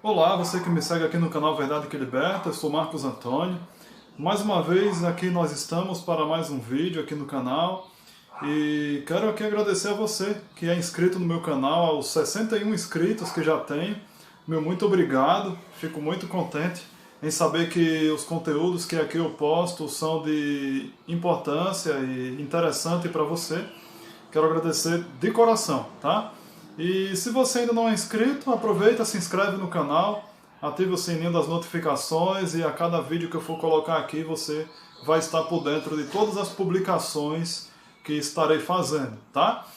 Olá, você que me segue aqui no canal Verdade que Liberta, eu sou Marcos Antônio. Mais uma vez aqui nós estamos para mais um vídeo aqui no canal e quero aqui agradecer a você que é inscrito no meu canal, aos 61 inscritos que já tenho. Meu muito obrigado, fico muito contente em saber que os conteúdos que aqui eu posto são de importância e interessante para você. Quero agradecer de coração, tá? E se você ainda não é inscrito, aproveita, se inscreve no canal, ative o sininho das notificações e a cada vídeo que eu for colocar aqui você vai estar por dentro de todas as publicações que estarei fazendo, tá?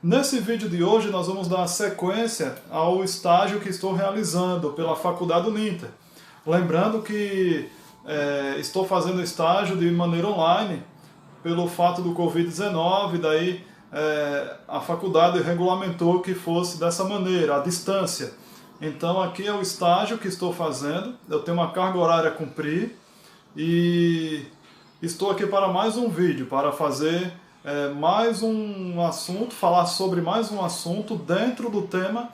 Nesse vídeo de hoje nós vamos dar sequência ao estágio que estou realizando pela Faculdade Uninter. Lembrando que estou fazendo estágio de maneira online pelo fato do Covid-19, daí a faculdade regulamentou que fosse dessa maneira, à distância. Então aqui é o estágio que estou fazendo, eu tenho uma carga horária a cumprir e estou aqui para mais um vídeo, para fazer mais um assunto, falar sobre mais um assunto dentro do tema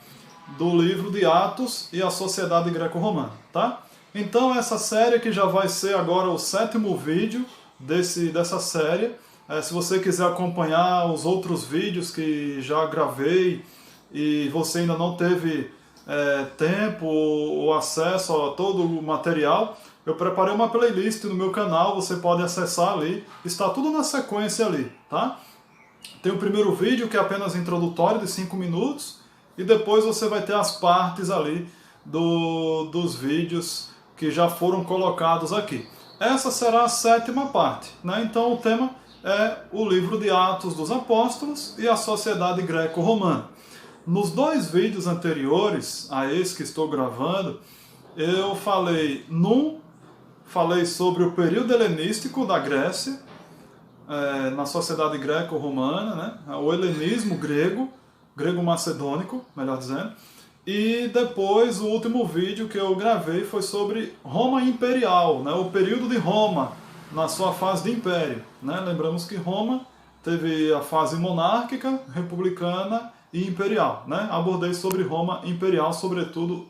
do livro de Atos e a Sociedade Greco-Romana, tá? Então essa série que já vai ser agora o 7º vídeo dessa série. Se você quiser acompanhar os outros vídeos que já gravei e você ainda não teve tempo ou acesso a todo o material, eu preparei uma playlist no meu canal, você pode acessar ali, está tudo na sequência ali, tá? Tem o primeiro vídeo que é apenas introdutório de 5 minutos e depois você vai ter as partes ali dos vídeos que já foram colocados aqui. Essa será a 7ª parte, né? Então o tema é o livro de Atos dos Apóstolos e a Sociedade Greco-Romana. Nos 2 vídeos anteriores a esse que estou gravando, eu falei sobre o período helenístico da Grécia, na Sociedade Greco-Romana, né? O helenismo grego-macedônico, melhor dizendo. E depois o último vídeo que eu gravei foi sobre Roma Imperial, né? O período de Roma na sua fase de império, né? Lembramos que Roma teve a fase monárquica, republicana e imperial, né? Abordei sobre Roma Imperial, sobretudo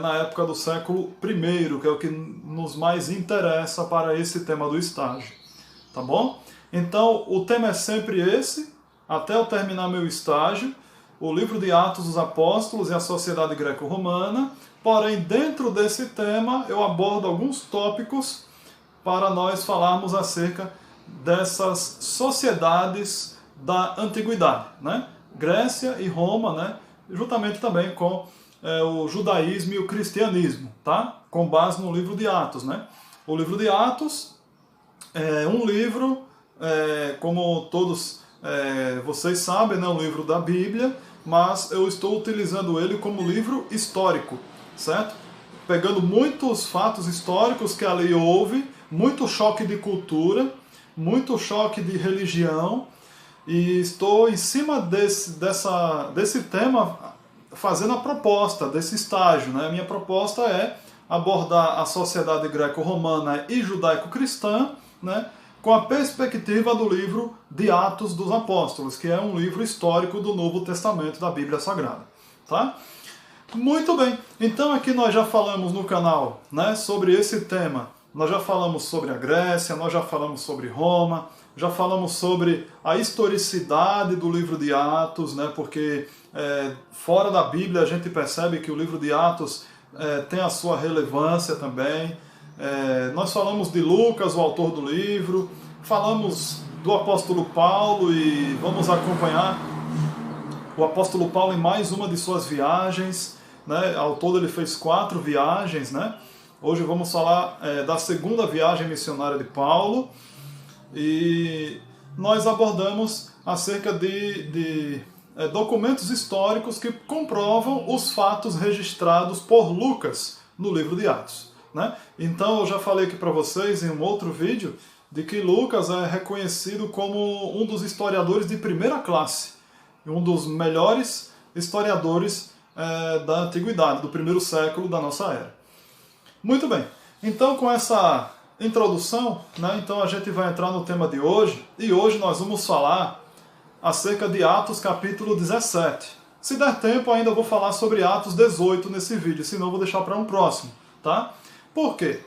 na época do século I, que é o que nos mais interessa para esse tema do estágio, tá bom? Então o tema é sempre esse, até eu terminar meu estágio, o livro de Atos dos Apóstolos e a Sociedade Greco-Romana, porém dentro desse tema eu abordo alguns tópicos para nós falarmos acerca dessas sociedades da antiguidade, né? Grécia e Roma, né? Juntamente também com o judaísmo e o cristianismo, tá? Com base no livro de Atos, né? O livro de Atos é um livro, como todos vocês sabem, né? Um livro da Bíblia, mas eu estou utilizando ele como livro histórico, certo? Pegando muitos fatos históricos que ali houve, muito choque de cultura, muito choque de religião, e estou em cima desse tema fazendo a proposta desse estágio, né? A minha proposta é abordar a sociedade greco-romana e judaico-cristã, né? Com a perspectiva do livro de Atos dos Apóstolos, que é um livro histórico do Novo Testamento da Bíblia Sagrada, tá? Muito bem, então aqui nós já falamos no canal, né, sobre esse tema. Nós já falamos sobre a Grécia, nós já falamos sobre Roma, já falamos sobre a historicidade do livro de Atos, né, porque fora da Bíblia a gente percebe que o livro de Atos tem a sua relevância também. Nós falamos de Lucas, o autor do livro, falamos do apóstolo Paulo e vamos acompanhar o apóstolo Paulo em mais uma de suas viagens, né? Ao todo ele fez 4 viagens, né? Hoje vamos falar da 2ª viagem missionária de Paulo e nós abordamos acerca de documentos históricos que comprovam os fatos registrados por Lucas no livro de Atos, né? Então eu já falei aqui para vocês em um outro vídeo de que Lucas é reconhecido como um dos historiadores de primeira classe, um dos melhores historiadores da antiguidade, do 1º século da nossa era. Muito bem, então com essa introdução, né, então a gente vai entrar no tema de hoje, e hoje nós vamos falar acerca de Atos capítulo 17. Se der tempo, ainda vou falar sobre Atos 18 nesse vídeo, senão eu vou deixar para um próximo, tá? Por quê?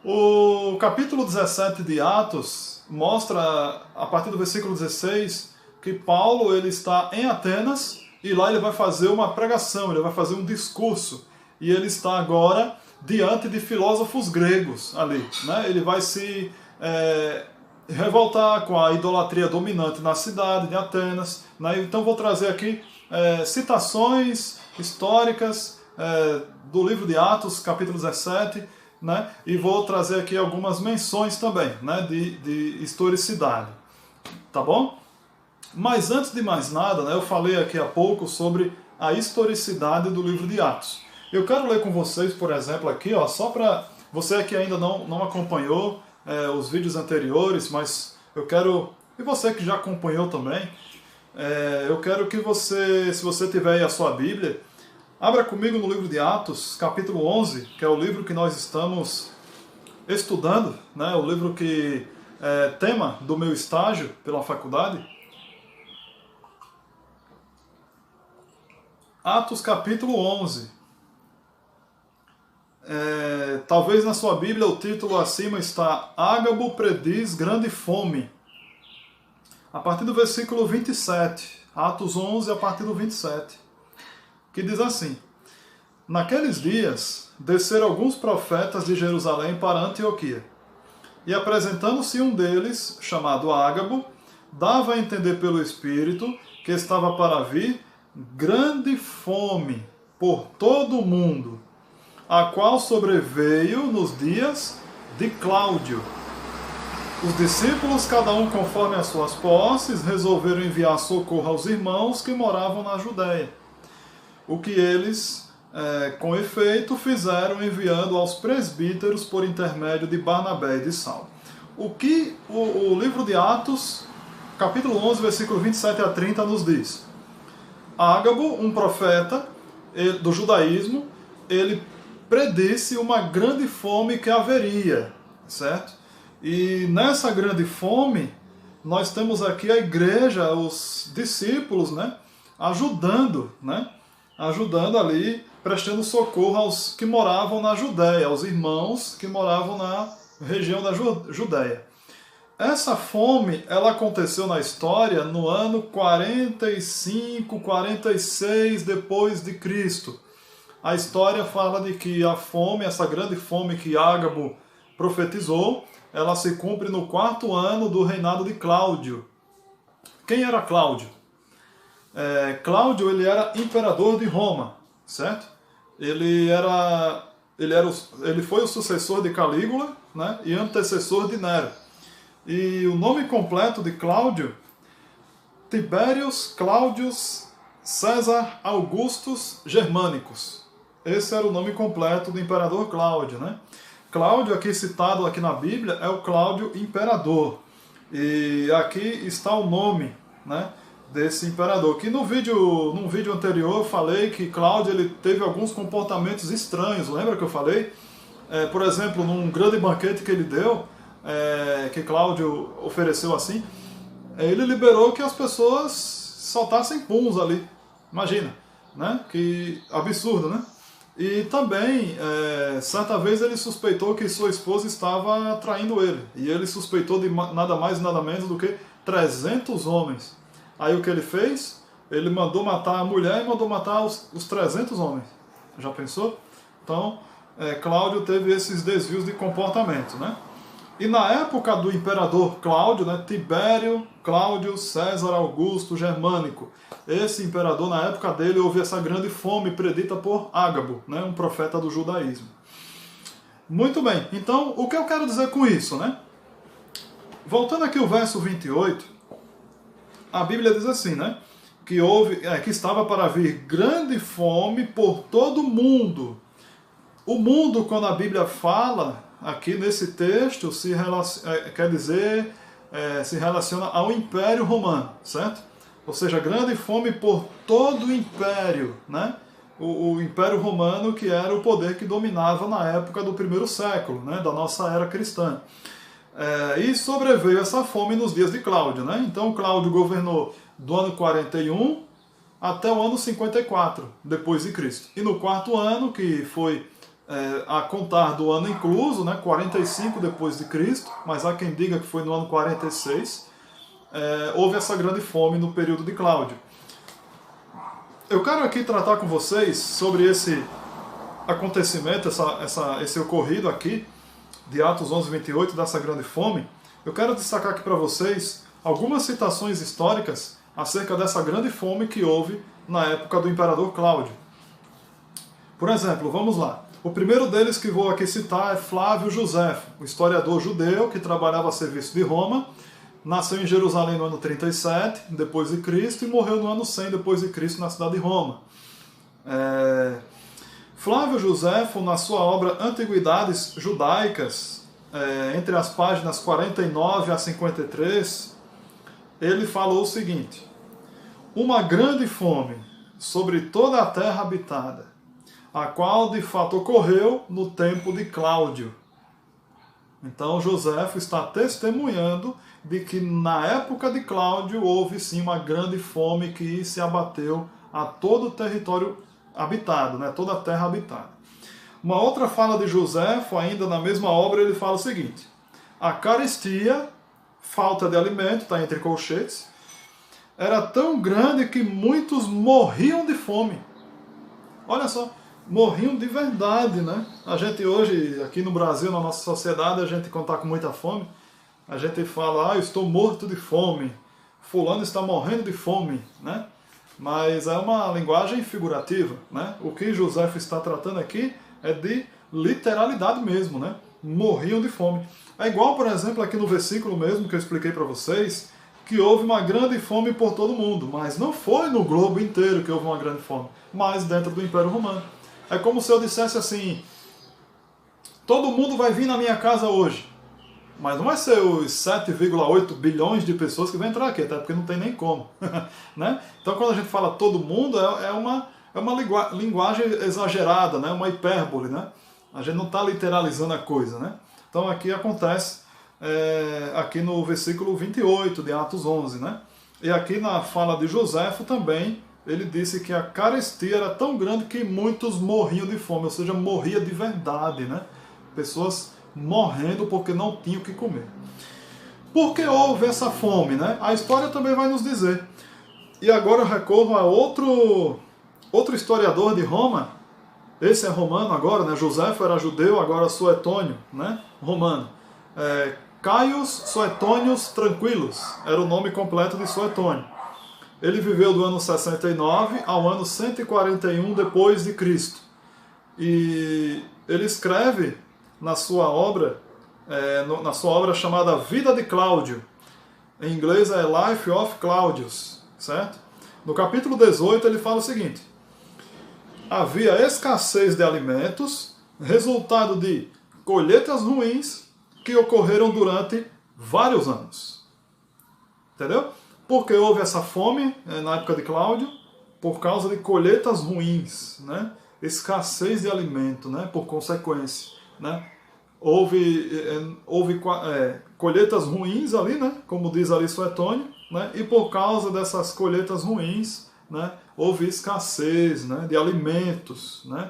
O capítulo 17 de Atos mostra, a partir do versículo 16, que Paulo ele está em Atenas e lá ele vai fazer uma pregação, ele vai fazer um discurso. E ele está agora diante de filósofos gregos ali, né? Ele vai se revoltar com a idolatria dominante na cidade de Atenas, né? Então vou trazer aqui citações históricas do livro de Atos, capítulo 17, né? E vou trazer aqui algumas menções também, né? de historicidade, tá bom? Mas antes de mais nada, né, eu falei aqui há pouco sobre a historicidade do livro de Atos. Eu quero ler com vocês, por exemplo, aqui, ó, só para você que ainda não acompanhou os vídeos anteriores, mas eu quero, e você que já acompanhou também, eu quero que você, se você tiver aí a sua Bíblia, abra comigo no livro de Atos, capítulo 11, que é o livro que nós estamos estudando, né, o livro que é tema do meu estágio pela faculdade. Atos capítulo 11. Talvez na sua Bíblia o título acima está Ágabo prediz grande fome. A partir do versículo 27, Atos 11, a partir do 27, que diz assim: Naqueles dias, desceram alguns profetas de Jerusalém para Antioquia, e apresentando-se um deles, chamado Ágabo, dava a entender pelo Espírito que estava para vir grande fome por todo o mundo, a qual sobreveio nos dias de Cláudio. Os discípulos, cada um conforme as suas posses, resolveram enviar socorro aos irmãos que moravam na Judéia. O que eles, com efeito, fizeram enviando aos presbíteros por intermédio de Barnabé e de Saulo. O que o livro de Atos, capítulo 11, versículo 27 a 30, nos diz? Ágabo, um profeta do judaísmo, ele predisse uma grande fome que haveria, certo? E nessa grande fome, nós temos aqui a igreja, os discípulos, né, ajudando ali, prestando socorro aos que moravam na Judéia, aos irmãos que moravam na região da Judéia. Essa fome, ela aconteceu na história no ano 45, 46 depois de Cristo. A história fala de que a fome, essa grande fome que Ágabo profetizou, ela se cumpre no 4º ano do reinado de Cláudio. Quem era Cláudio? Cláudio, ele era imperador de Roma, certo? Ele foi o sucessor de Calígula, né, e antecessor de Nero. E o nome completo de Cláudio, Tiberius Claudius César Augustus Germânicos. Esse era o nome completo do imperador Cláudio, né? Cláudio, aqui citado aqui na Bíblia, é o Cláudio imperador. E aqui está o nome, né, desse imperador. Que num vídeo anterior eu falei que Cláudio ele teve alguns comportamentos estranhos. Lembra que eu falei? Por exemplo, num grande banquete que ele deu, que Cláudio ofereceu assim, ele liberou que as pessoas soltassem puns ali. Imagina, né? Que absurdo, né? E também, certa vez ele suspeitou que sua esposa estava traindo ele. E ele suspeitou de nada mais e nada menos do que 300 homens. Aí o que ele fez? Ele mandou matar a mulher e mandou matar os 300 homens. Já pensou? Então, Cláudio teve esses desvios de comportamento, né? E na época do imperador Cláudio, né, Tibério, Cláudio, César, Augusto, Germânico, esse imperador, na época dele, houve essa grande fome predita por Ágabo, né, um profeta do judaísmo. Muito bem, então, o que eu quero dizer com isso, né? Voltando aqui ao verso 28, a Bíblia diz assim, né, que estava para vir grande fome por todo o mundo. O mundo, quando a Bíblia fala aqui nesse texto, se relaciona ao Império Romano, certo? Ou seja, grande fome por todo o Império, né? O Império Romano, que era o poder que dominava na época do 1º século, né? Da nossa era cristã. E sobreveio essa fome nos dias de Cláudio, né? Então Cláudio governou do ano 41 até o ano 54 depois de Cristo. E no quarto ano, que foi a contar do ano incluso, né, 45 depois de Cristo, mas há quem diga que foi no ano 46, houve essa grande fome no período de Cláudio. Eu quero aqui tratar com vocês sobre esse acontecimento, esse ocorrido aqui, de Atos 11, 28, dessa grande fome. Eu quero destacar aqui para vocês algumas citações históricas acerca dessa grande fome que houve na época do imperador Cláudio. Por exemplo, vamos lá. O primeiro deles que vou aqui citar é Flávio Josefo, o historiador judeu que trabalhava a serviço de Roma, nasceu em Jerusalém no ano 37 depois de Cristo e morreu no ano 100 depois de Cristo na cidade de Roma. Flávio Josefo, na sua obra Antiguidades Judaicas, entre as páginas 49 a 53, ele falou o seguinte: uma grande fome sobre toda a terra habitada, a qual de fato ocorreu no tempo de Cláudio. Então Josefo está testemunhando de que na época de Cláudio houve sim uma grande fome que se abateu a todo o território habitado, né? Toda a terra habitada. Uma outra fala de Josefo, ainda na mesma obra, ele fala o seguinte: a carestia, falta de alimento, está entre colchetes, era tão grande que muitos morriam de fome. Olha só, morriam de verdade, né? A gente hoje, aqui no Brasil, na nossa sociedade, a gente quando está com muita fome, a gente fala, eu estou morto de fome, fulano está morrendo de fome, né? Mas é uma linguagem figurativa, né? O que José está tratando aqui é de literalidade mesmo, né? Morriam de fome. É igual, por exemplo, aqui no versículo mesmo que eu expliquei para vocês, que houve uma grande fome por todo mundo, mas não foi no globo inteiro que houve uma grande fome, mas dentro do Império Romano. É como se eu dissesse assim, todo mundo vai vir na minha casa hoje, mas não vai ser os 7,8 bilhões de pessoas que vão entrar aqui, até porque não tem nem como. Né? Então quando a gente fala todo mundo, é uma linguagem exagerada, né? Uma hipérbole. Né? A gente não está literalizando a coisa. Né? Então aqui acontece, aqui no versículo 28 de Atos 11. Né? E aqui na fala de Josefo também, ele disse que a carestia era tão grande que muitos morriam de fome, ou seja, morria de verdade. Né? Pessoas morrendo porque não tinham o que comer. Por que houve essa fome, né? A história também vai nos dizer. E agora eu recorro a outro historiador de Roma. Esse é romano agora, né? Josefo era judeu, agora Suetônio, né? Romano. Caius Suetônios Tranquilos era o nome completo de Suetônio. Ele viveu do ano 69 ao ano 141 depois de Cristo. E ele escreve na sua obra chamada Vida de Cláudio. Em inglês é Life of Claudius, certo? No capítulo 18 ele fala o seguinte: havia escassez de alimentos, resultado de colheitas ruins que ocorreram durante vários anos. Entendeu? Porque houve essa fome na época de Cláudio, por causa de colheitas ruins, né? Escassez de alimento, né? Por consequência. Né? Houve colheitas ruins ali, né? Como diz ali Suetônio, né? E por causa dessas colheitas ruins, né? Houve escassez, né? De alimentos, né?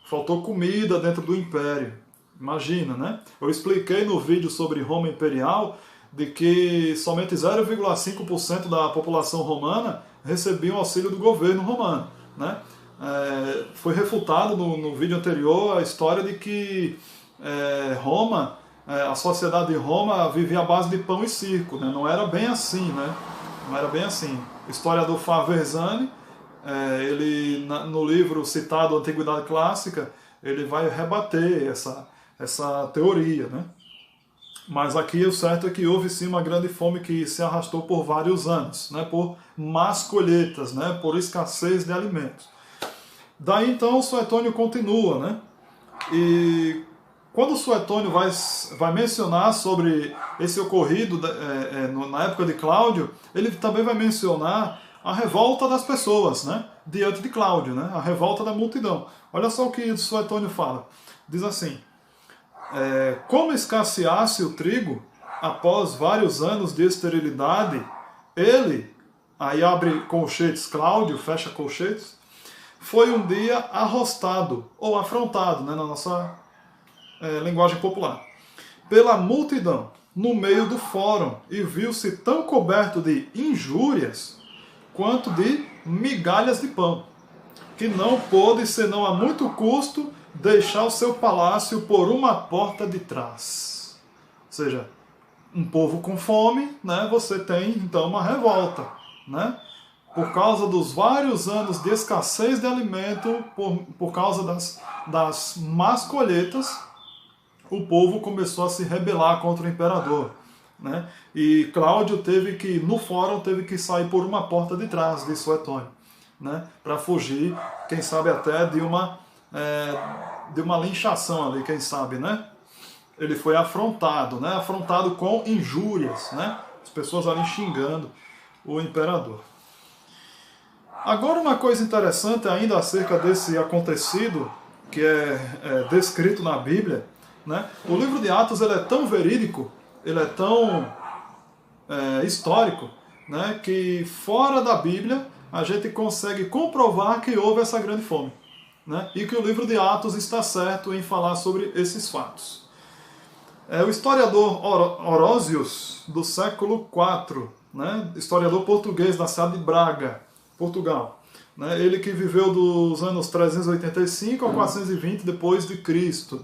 Faltou comida dentro do império. Imagina, né? Eu expliquei no vídeo sobre Roma Imperial de que somente 0,5% da população romana recebia o auxílio do governo romano, né? Foi refutado no vídeo anterior a história de que Roma, a sociedade de Roma vivia à base de pão e circo, né? Não era bem assim, né? Não era bem assim. O historiador Faverzani, ele no livro citado Antiguidade Clássica, ele vai rebater essa teoria, né? Mas aqui o certo é que houve sim uma grande fome que se arrastou por vários anos, né? Por más colheitas, né? Por escassez de alimentos. Daí então o Suetônio continua, né? E quando o Suetônio vai mencionar sobre esse ocorrido na época de Cláudio, ele também vai mencionar a revolta das pessoas, né? Diante de Cláudio, né? A revolta da multidão. Olha só o que o Suetônio fala. Diz assim: como escasseasse o trigo após vários anos de esterilidade, ele, aí abre colchetes Cláudio, fecha colchetes, foi um dia arrostado, ou afrontado, né, na nossa linguagem popular, pela multidão, no meio do fórum, e viu-se tão coberto de injúrias, quanto de migalhas de pão, que não pôde, senão a muito custo, deixar o seu palácio por uma porta de trás. Ou seja, um povo com fome, né, você tem então uma revolta, né? Por causa dos vários anos de escassez de alimento, por causa das más colheitas, o povo começou a se rebelar contra o imperador, né? E Cláudio no fórum, teve que sair por uma porta de trás de Suetônio, né? Para fugir, quem sabe até de uma linchação ali, quem sabe, né? Ele foi afrontado, né? Afrontado com injúrias, né? As pessoas ali xingando o imperador. Agora, uma coisa interessante ainda acerca desse acontecido, que é descrito na Bíblia, né? O livro de Atos, ele é tão verídico, ele é tão histórico, né? Que fora da Bíblia a gente consegue comprovar que houve essa grande fome, né? E que o livro de Atos está certo em falar sobre esses fatos. O historiador Orósios, do século IV, né? Historiador português da cidade de Braga, Portugal, né? Ele que viveu dos anos 385 a 420 depois de Cristo.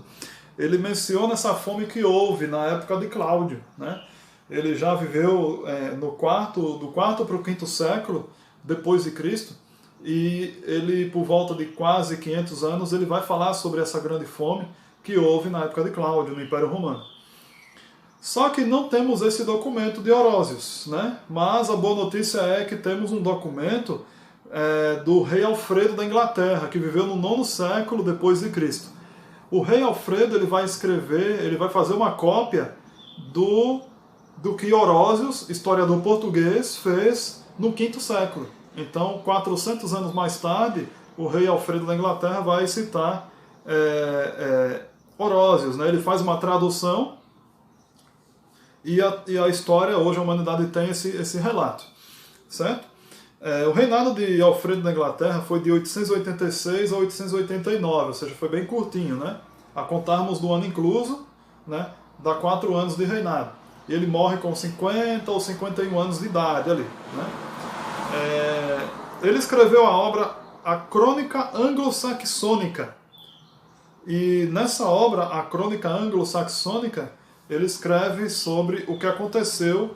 Ele menciona essa fome que houve na época de Cláudio, né? Ele já viveu do quarto para o quinto século depois de Cristo, e ele, por volta de quase 500 anos, ele vai falar sobre essa grande fome que houve na época de Cláudio, no Império Romano. Só que não temos esse documento de Orósios, né? Mas a boa notícia é que temos um documento do rei Alfredo da Inglaterra, que viveu no 9º século depois de Cristo. O rei Alfredo, ele vai escrever, ele vai fazer uma cópia do que Orósios, historiador português, fez no 5º século. Então, 400 anos mais tarde, o rei Alfredo da Inglaterra vai citar Orósios, né? Ele faz uma tradução e a história, hoje a humanidade tem esse relato, certo? O reinado de Alfredo da Inglaterra foi de 886 a 889, ou seja, foi bem curtinho, né? A contarmos do ano incluso, né? Dá 4 anos de reinado. E ele morre com 50 ou 51 anos de idade ali, né? Ele escreveu a obra A Crônica Anglo-Saxônica. E nessa obra, A Crônica Anglo-Saxônica, ele escreve sobre o que aconteceu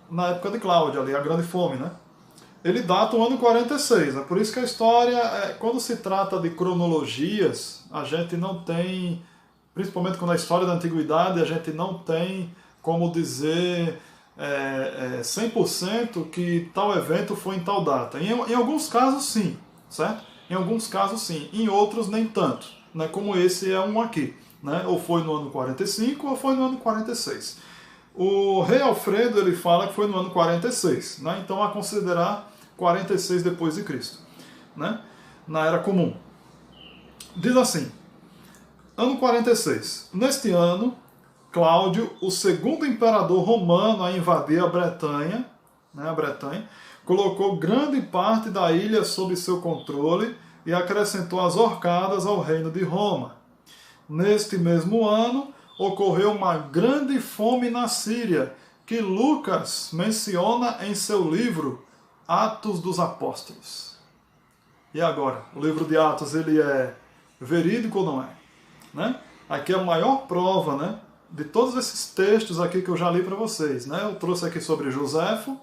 na época de Cláudio, ali, a Grande Fome, né? Ele data o ano 46, é por isso que a história, quando se trata de cronologias, a gente não tem, principalmente quando é a história da antiguidade, a gente não tem como dizer 100% que tal evento foi em tal data. Em alguns casos sim, certo? Em alguns casos sim, em outros nem tanto, né? Como esse é um aqui, né? Ou foi no ano 45 ou foi no ano 46. O rei Alfredo, ele fala que foi no ano 46, né? Então a considerar 46 depois de Cristo, né? Na Era Comum. Diz assim, ano 46. Neste ano, Cláudio, o segundo imperador romano a invadir a Bretanha, né, colocou grande parte da ilha sob seu controle e acrescentou as horcadas ao reino de Roma. Neste mesmo ano, ocorreu uma grande fome na Síria, que Lucas menciona em seu livro Atos dos Apóstolos. E agora? O livro de Atos, ele é verídico ou não é? Né? Aqui é a maior prova, né, de todos esses textos aqui que eu já li para vocês. Né? Eu trouxe aqui sobre Joséfo,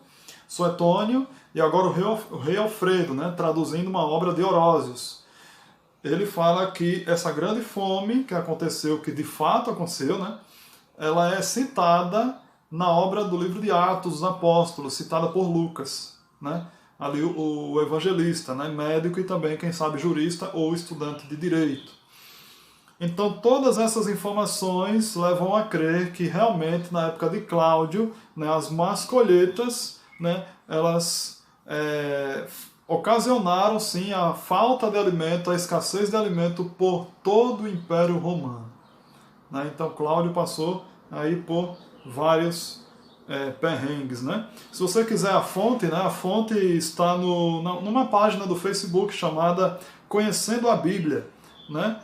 Suetônio e agora o rei Alfredo, né, traduzindo uma obra de Orósios. Ele fala que essa grande fome que aconteceu, que de fato aconteceu, né, ela é citada na obra do livro de Atos dos Apóstolos, citada por Lucas, né? Ali o evangelista, né, médico e também, quem sabe, jurista ou estudante de direito. Então todas essas informações levam a crer que realmente na época de Cláudio, né, as más colheitas, né, elas ocasionaram sim a falta de alimento, a escassez de alimento por todo o Império Romano. Né? Então Cláudio passou aí por vários perrengues, né? Se você quiser a fonte, né, a fonte está numa página do Facebook chamada Conhecendo a Bíblia, né?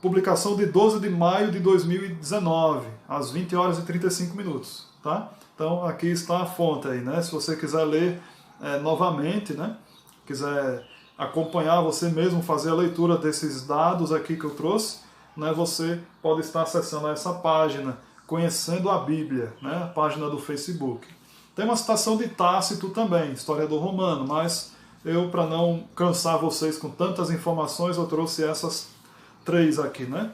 Publicação de 12 de maio de 2019, às 20 horas e 35 minutos, tá? Então aqui está a fonte aí, né? Se você quiser ler novamente, né? Quiser acompanhar você mesmo, fazer a leitura desses dados aqui que eu trouxe, né? Você pode estar acessando essa página, Conhecendo a Bíblia, né? A página do Facebook. Tem uma citação de Tácito também, historiador romano, mas eu, para não cansar vocês com tantas informações, eu trouxe essas 3 aqui, né?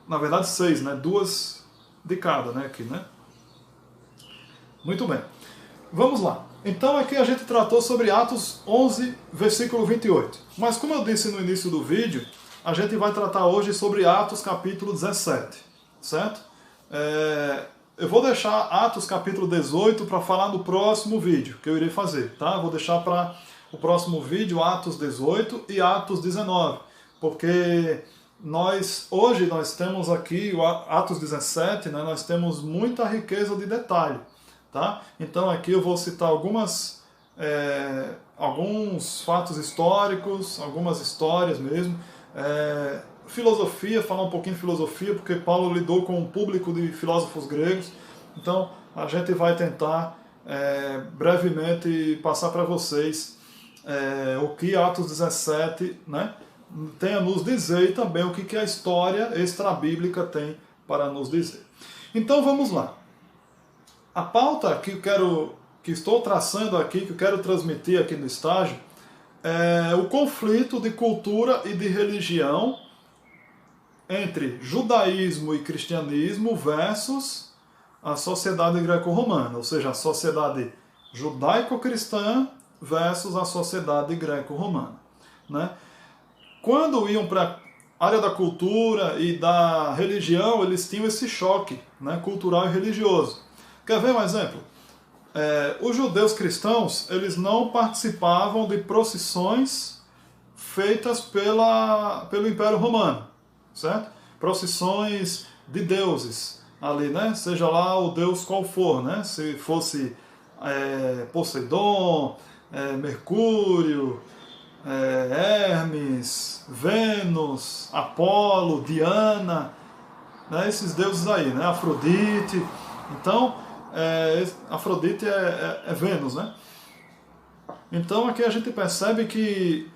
Na verdade 6, né? 2 de cada, né? Aqui, né? Muito bem. Vamos lá. Então aqui a gente tratou sobre Atos 11, versículo 28. Mas como eu disse no início do vídeo, a gente vai tratar hoje sobre Atos capítulo 17, certo? Eu vou deixar Atos capítulo 18 para falar no próximo vídeo que eu irei fazer, tá? Vou deixar para o próximo vídeo Atos 18 e Atos 19, porque hoje nós temos aqui o Atos 17, né? Nós temos muita riqueza de detalhe. Tá? Então aqui eu vou citar alguns fatos históricos, algumas histórias mesmo, filosofia, falar um pouquinho de filosofia, porque Paulo lidou com um público de filósofos gregos, então a gente vai tentar brevemente passar para vocês o que Atos 17, né, tem a nos dizer e também o que a história extra-bíblica tem para nos dizer. Então vamos lá. A pauta que estou traçando aqui, que eu quero transmitir aqui no estágio, é o conflito de cultura e de religião entre judaísmo e cristianismo versus a sociedade greco-romana, ou seja, a sociedade judaico-cristã versus a sociedade greco-romana, né? Quando iam para a área da cultura e da religião, eles tinham esse choque, né, cultural e religioso. Quer ver um exemplo? Os judeus cristãos, eles não participavam de procissões feitas pelo Império Romano, certo? Procissões de deuses ali, né? Seja lá o deus qual for, né? Se fosse Poseidon, Mercúrio, Hermes, Vênus, Apolo, Diana, né? Esses deuses aí, né? Afrodite. Então, Afrodite é Vênus, né? Então aqui a gente percebe que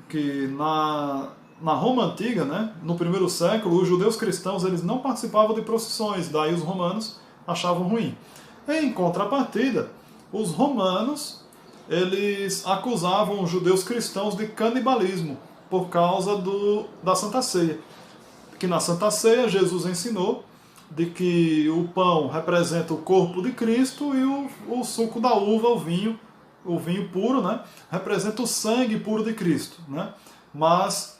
na Roma Antiga, né, no primeiro século, os judeus cristãos eles não participavam de procissões, daí os romanos achavam ruim. Em contrapartida, os romanos eles acusavam os judeus cristãos de canibalismo por causa da Santa Ceia. Que na Santa Ceia Jesus ensinou de que o pão representa o corpo de Cristo e o suco da uva, o vinho puro, né, representa o sangue puro de Cristo, né? Mas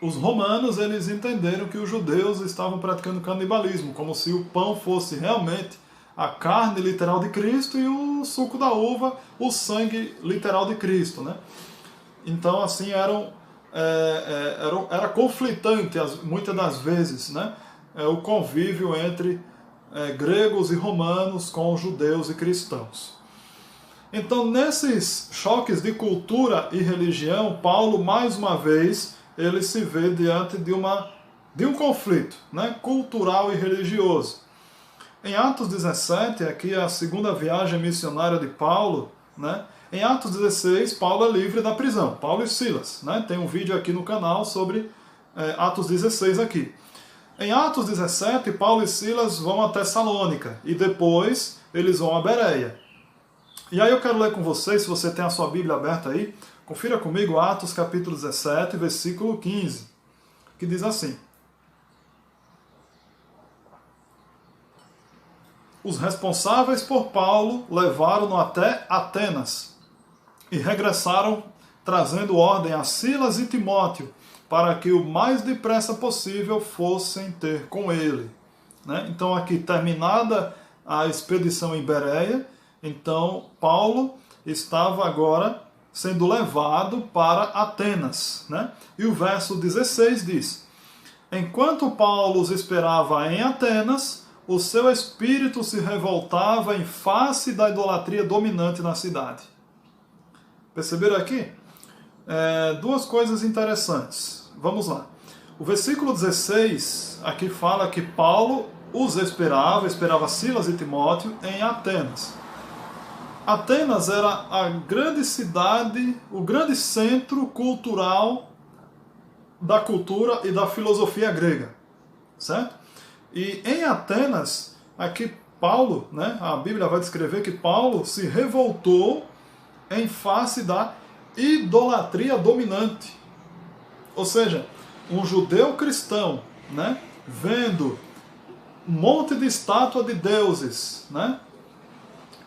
os romanos eles entenderam que os judeus estavam praticando canibalismo, como se o pão fosse realmente a carne literal de Cristo e o suco da uva, o sangue literal de Cristo, né? Então assim era conflitante muitas das vezes, né? O convívio entre gregos e romanos com judeus e cristãos. Então, nesses choques de cultura e religião, Paulo, mais uma vez, ele se vê diante de um conflito, né, cultural e religioso. Em Atos 17, aqui é a segunda viagem missionária de Paulo, né? Em Atos 16, Paulo é livre da prisão, Paulo e Silas, né? Tem um vídeo aqui no canal sobre Atos 16 aqui. Em Atos 17, Paulo e Silas vão a Tessalônica e depois eles vão a Bereia. E aí eu quero ler com vocês, se você tem a sua Bíblia aberta aí, confira comigo Atos capítulo 17, versículo 15, que diz assim: Os responsáveis por Paulo levaram-no até Atenas e regressaram trazendo ordem a Silas e Timóteo para que o mais depressa possível fossem ter com ele. Né? Então aqui terminada a expedição em Bereia, então Paulo estava agora sendo levado para Atenas. Né? E o verso 16 diz: Enquanto Paulo os esperava em Atenas, o seu espírito se revoltava em face da idolatria dominante na cidade. Perceberam aqui? Duas coisas interessantes. Vamos lá. O versículo 16 aqui fala que Paulo os esperava Silas e Timóteo em Atenas. Atenas era a grande cidade, o grande centro cultural da cultura e da filosofia grega, certo? E em Atenas, aqui Paulo, né, a Bíblia vai descrever que Paulo se revoltou em face da idolatria dominante. Ou seja, um judeu cristão, né, vendo um monte de estátua de deuses, né,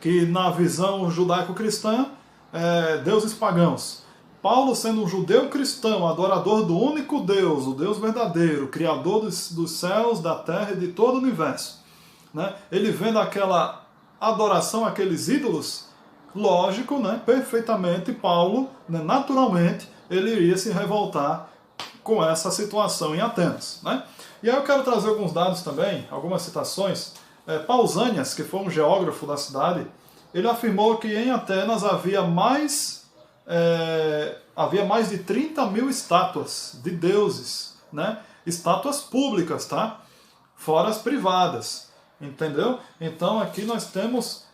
que na visão judaico-cristã, deuses pagãos. Paulo, sendo um judeu cristão, adorador do único Deus, o Deus verdadeiro, criador dos céus, da terra e de todo o universo, né, ele vendo aquela adoração àqueles ídolos, lógico, né, perfeitamente, Paulo, né, naturalmente, ele iria se revoltar com essa situação em Atenas, né? E aí eu quero trazer alguns dados também, algumas citações. Pausanias, que foi um geógrafo da cidade, ele afirmou que em Atenas havia mais de 30 mil estátuas de deuses, né? Estátuas públicas, tá? Fora as privadas, entendeu? Então aqui nós temos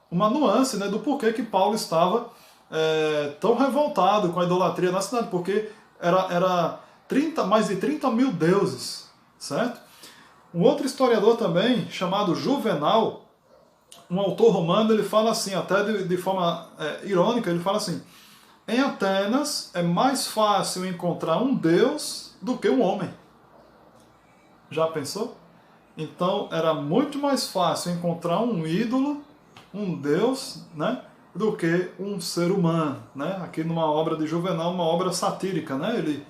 uma nuance, né, do porquê que Paulo estava tão revoltado com a idolatria na cidade, porque era mais de 30 mil deuses, certo? Um outro historiador também, chamado Juvenal, um autor romano, ele fala assim, até de forma irônica, ele fala assim: em Atenas é mais fácil encontrar um deus do que um homem. Já pensou? Então era muito mais fácil encontrar um ídolo, um deus, né, do que um ser humano, né? Aqui numa obra de Juvenal, uma obra satírica, né? Ele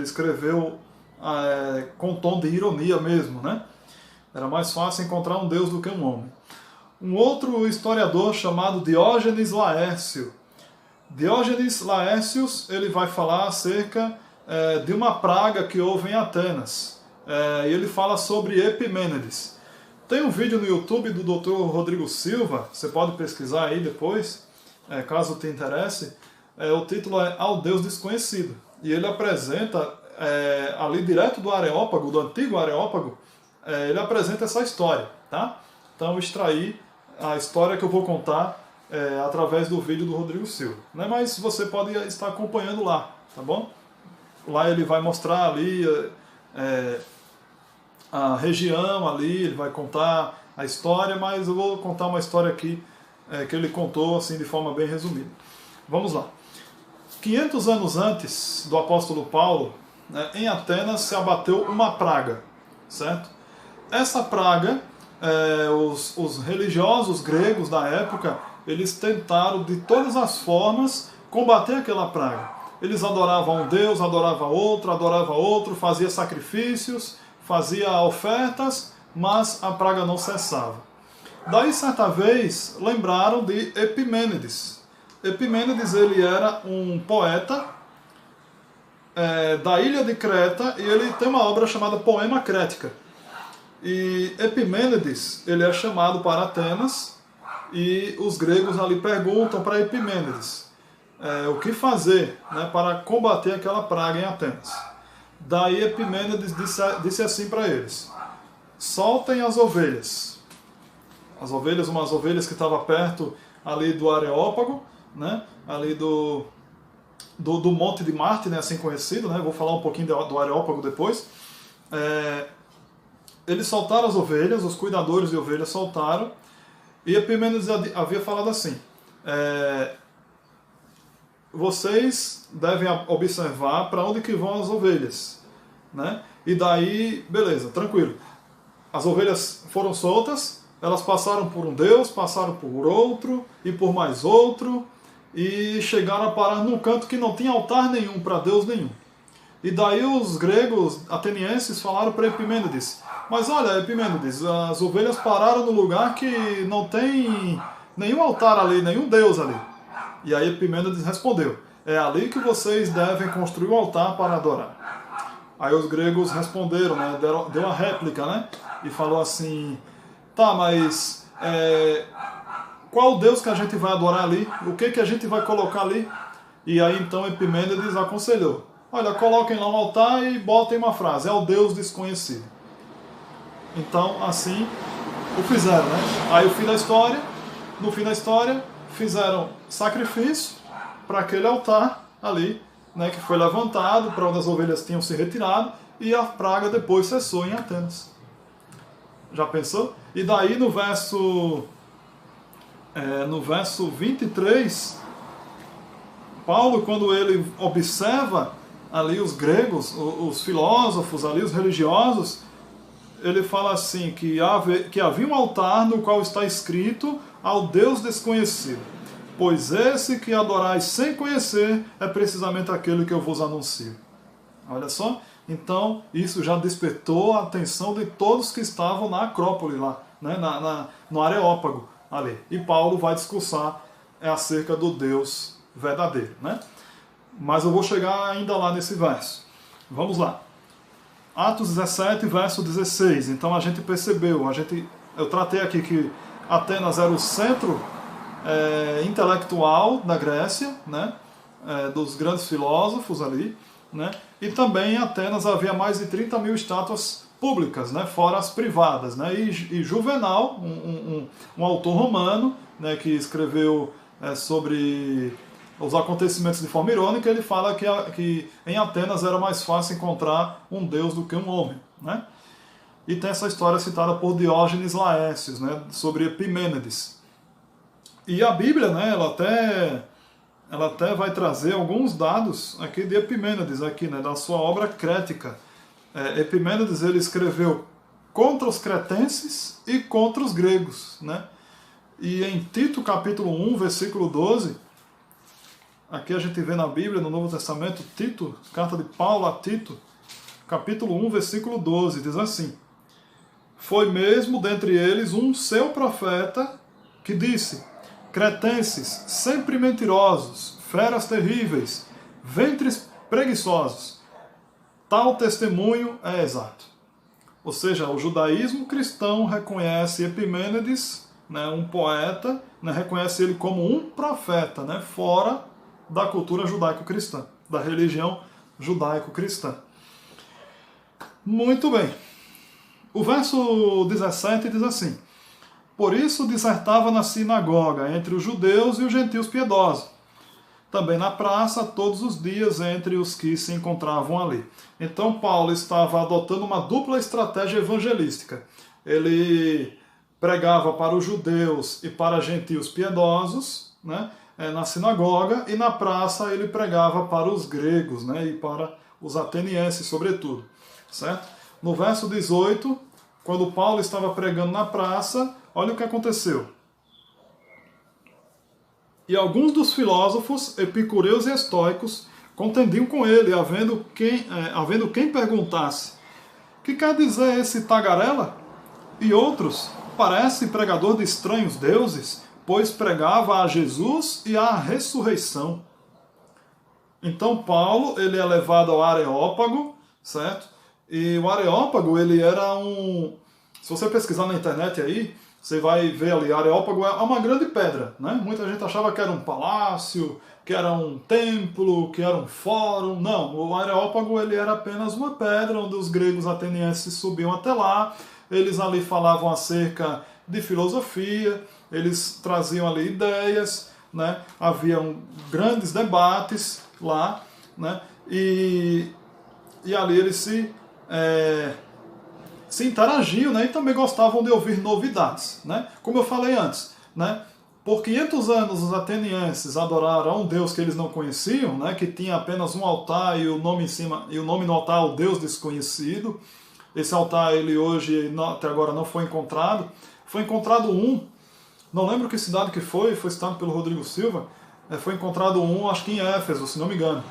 escreveu com tom de ironia mesmo, né? Era mais fácil encontrar um deus do que um homem. Um outro historiador chamado Diógenes Laércio. Diógenes Laércios, ele vai falar acerca de uma praga que houve em Atenas. E ele fala sobre Epimênides. Tem um vídeo no YouTube do Dr. Rodrigo Silva, você pode pesquisar aí depois, caso te interesse. O título é Ao Deus Desconhecido. E ele apresenta, ali direto do Areópago, do antigo Areópago, ele apresenta essa história, tá? Então eu extraí a história que eu vou contar através do vídeo do Rodrigo Silva, né? Mas você pode estar acompanhando lá, tá bom? Lá ele vai mostrar ali a região ali, ele vai contar a história, mas eu vou contar uma história aqui que ele contou assim de forma bem resumida. Vamos lá. 500 anos antes do apóstolo Paulo, em Atenas se abateu uma praga, certo? Essa praga, os religiosos gregos da época, eles tentaram de todas as formas combater aquela praga. Eles adoravam um deus, adorava outro, fazia sacrifícios, fazia ofertas, mas a praga não cessava. Daí, certa vez, lembraram de Epimênides. Epimênides, ele era um poeta da ilha de Creta, e ele tem uma obra chamada Poema Crética. E Epimênides, ele é chamado para Atenas, e os gregos ali perguntam para Epimênides o que fazer, né, para combater aquela praga em Atenas. Daí Epimênides disse assim para eles: soltem as ovelhas. Umas ovelhas que estavam perto ali do Areópago, né, ali do Monte de Marte, né, assim conhecido, né, vou falar um pouquinho do Areópago depois. Eles soltaram as ovelhas, os cuidadores de ovelhas soltaram, e Epimênides havia falado assim: vocês devem observar para onde que vão as ovelhas, né? E daí, beleza, tranquilo. As ovelhas foram soltas, elas passaram por um deus, passaram por outro, e por mais outro, e chegaram a parar num canto que não tinha altar nenhum para deus nenhum. E daí os gregos atenienses falaram para Epimênides: mas olha, Epimênides, as ovelhas pararam no lugar que não tem nenhum altar ali, nenhum deus ali. E aí Epimênides respondeu: é ali que vocês devem construir o altar para adorar. Aí os gregos responderam, né? Deu uma réplica, né? E falou assim, tá, mas qual Deus que a gente vai adorar ali? O que a gente vai colocar ali? E aí então Epimênides aconselhou, olha, coloquem lá um altar e botem uma frase, é o Deus desconhecido. Então, assim, o fizeram, né? Aí no fim da história, fizeram sacrifício para aquele altar ali, né, que foi levantado, para onde as ovelhas tinham se retirado, e a praga depois cessou em Atenas. Já pensou? E daí no verso 23, Paulo, quando ele observa ali os gregos, os filósofos ali, os religiosos, ele fala assim, que havia um altar no qual está escrito ao Deus desconhecido. Pois esse que adorais sem conhecer é precisamente aquele que eu vos anuncio. Olha só, então isso já despertou a atenção de todos que estavam na Acrópole lá, né, no Areópago ali. E Paulo vai discursar acerca do Deus verdadeiro, né? Mas eu vou chegar ainda lá nesse verso. Vamos lá. Atos 17, verso 16. Então a gente percebeu, eu tratei aqui que Atenas era o centro intelectual da Grécia, né? Dos grandes filósofos ali, né? E também em Atenas havia mais de 30 mil estátuas públicas, né? Fora as privadas, né? E Juvenal, um autor romano, né? Que escreveu sobre os acontecimentos de forma irônica, ele fala que em Atenas era mais fácil encontrar um deus do que um homem, né? E tem essa história citada por Diógenes Laércios, né, sobre Epimênides. E a Bíblia, né, ela até vai trazer alguns dados aqui de Epimênides, aqui, né, da sua obra Crética. Epimênides ele escreveu contra os cretenses e contra os gregos, né? E em Tito capítulo 1, versículo 12, aqui a gente vê na Bíblia, no Novo Testamento, Tito, carta de Paulo a Tito, capítulo 1, versículo 12, diz assim: foi mesmo dentre eles um seu profeta que disse: cretenses, sempre mentirosos, feras terríveis, ventres preguiçosos, tal testemunho é exato. Ou seja, o judaísmo cristão reconhece Epimênides, né, um poeta, né, reconhece ele como um profeta, né, fora da cultura judaico-cristã, da religião judaico-cristã. Muito bem. O verso 17 diz assim: por isso dissertava na sinagoga entre os judeus e os gentios piedosos, também na praça todos os dias entre os que se encontravam ali. Então Paulo estava adotando uma dupla estratégia evangelística. Ele pregava para os judeus e para gentios piedosos, né, na sinagoga, e na praça ele pregava para os gregos, né, e para os atenienses sobretudo, certo? No verso 18, quando Paulo estava pregando na praça, olha o que aconteceu. E alguns dos filósofos, epicureus e estoicos, contendiam com ele, havendo quem perguntasse: que quer dizer esse tagarela? E outros: parece pregador de estranhos deuses, pois pregava a Jesus e a ressurreição. Então Paulo ele é levado ao Areópago, certo? E o Areópago, ele era se você pesquisar na internet aí, você vai ver ali, Areópago é uma grande pedra, né? Muita gente achava que era um palácio, que era um templo, que era um fórum. Não, o Areópago ele era apenas uma pedra onde os gregos atenienses subiam até lá, eles ali falavam acerca de filosofia, eles traziam ali ideias, né? Haviam grandes debates lá, né? E ali eles se interagiam, né, e também gostavam de ouvir novidades, né? Como eu falei antes, né? Por 500 anos os atenienses adoraram a um Deus que eles não conheciam, né, que tinha apenas um altar e o nome em cima, e o nome no altar, o Deus desconhecido. Esse altar ele hoje até agora não foi encontrado. Foi encontrado não lembro que cidade que foi citado pelo Rodrigo Silva. Foi encontrado acho que em Éfeso, se não me engano.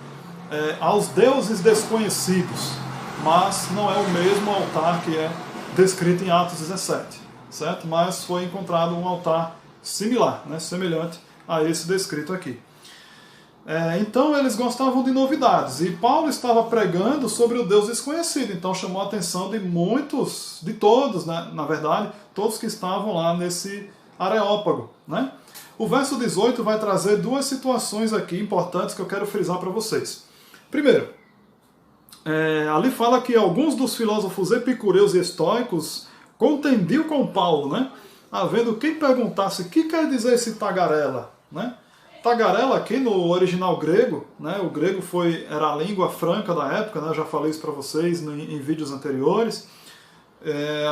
Aos deuses desconhecidos, mas não é o mesmo altar que é descrito em Atos 17, certo? Mas foi encontrado um altar similar, né, semelhante a esse descrito aqui. Então eles gostavam de novidades, e Paulo estava pregando sobre o Deus desconhecido, então chamou a atenção de muitos, de todos, né? Na verdade, todos que estavam lá nesse Areópago, né? O verso 18 vai trazer duas situações aqui importantes que eu quero frisar para vocês. Primeiro, ali fala que alguns dos filósofos epicureus e estoicos contendiam com Paulo, né? Havendo quem perguntasse o que quer dizer esse tagarela, né? Tagarela aqui no original grego, né? O grego era a língua franca da época, né? Eu já falei isso para vocês em vídeos anteriores.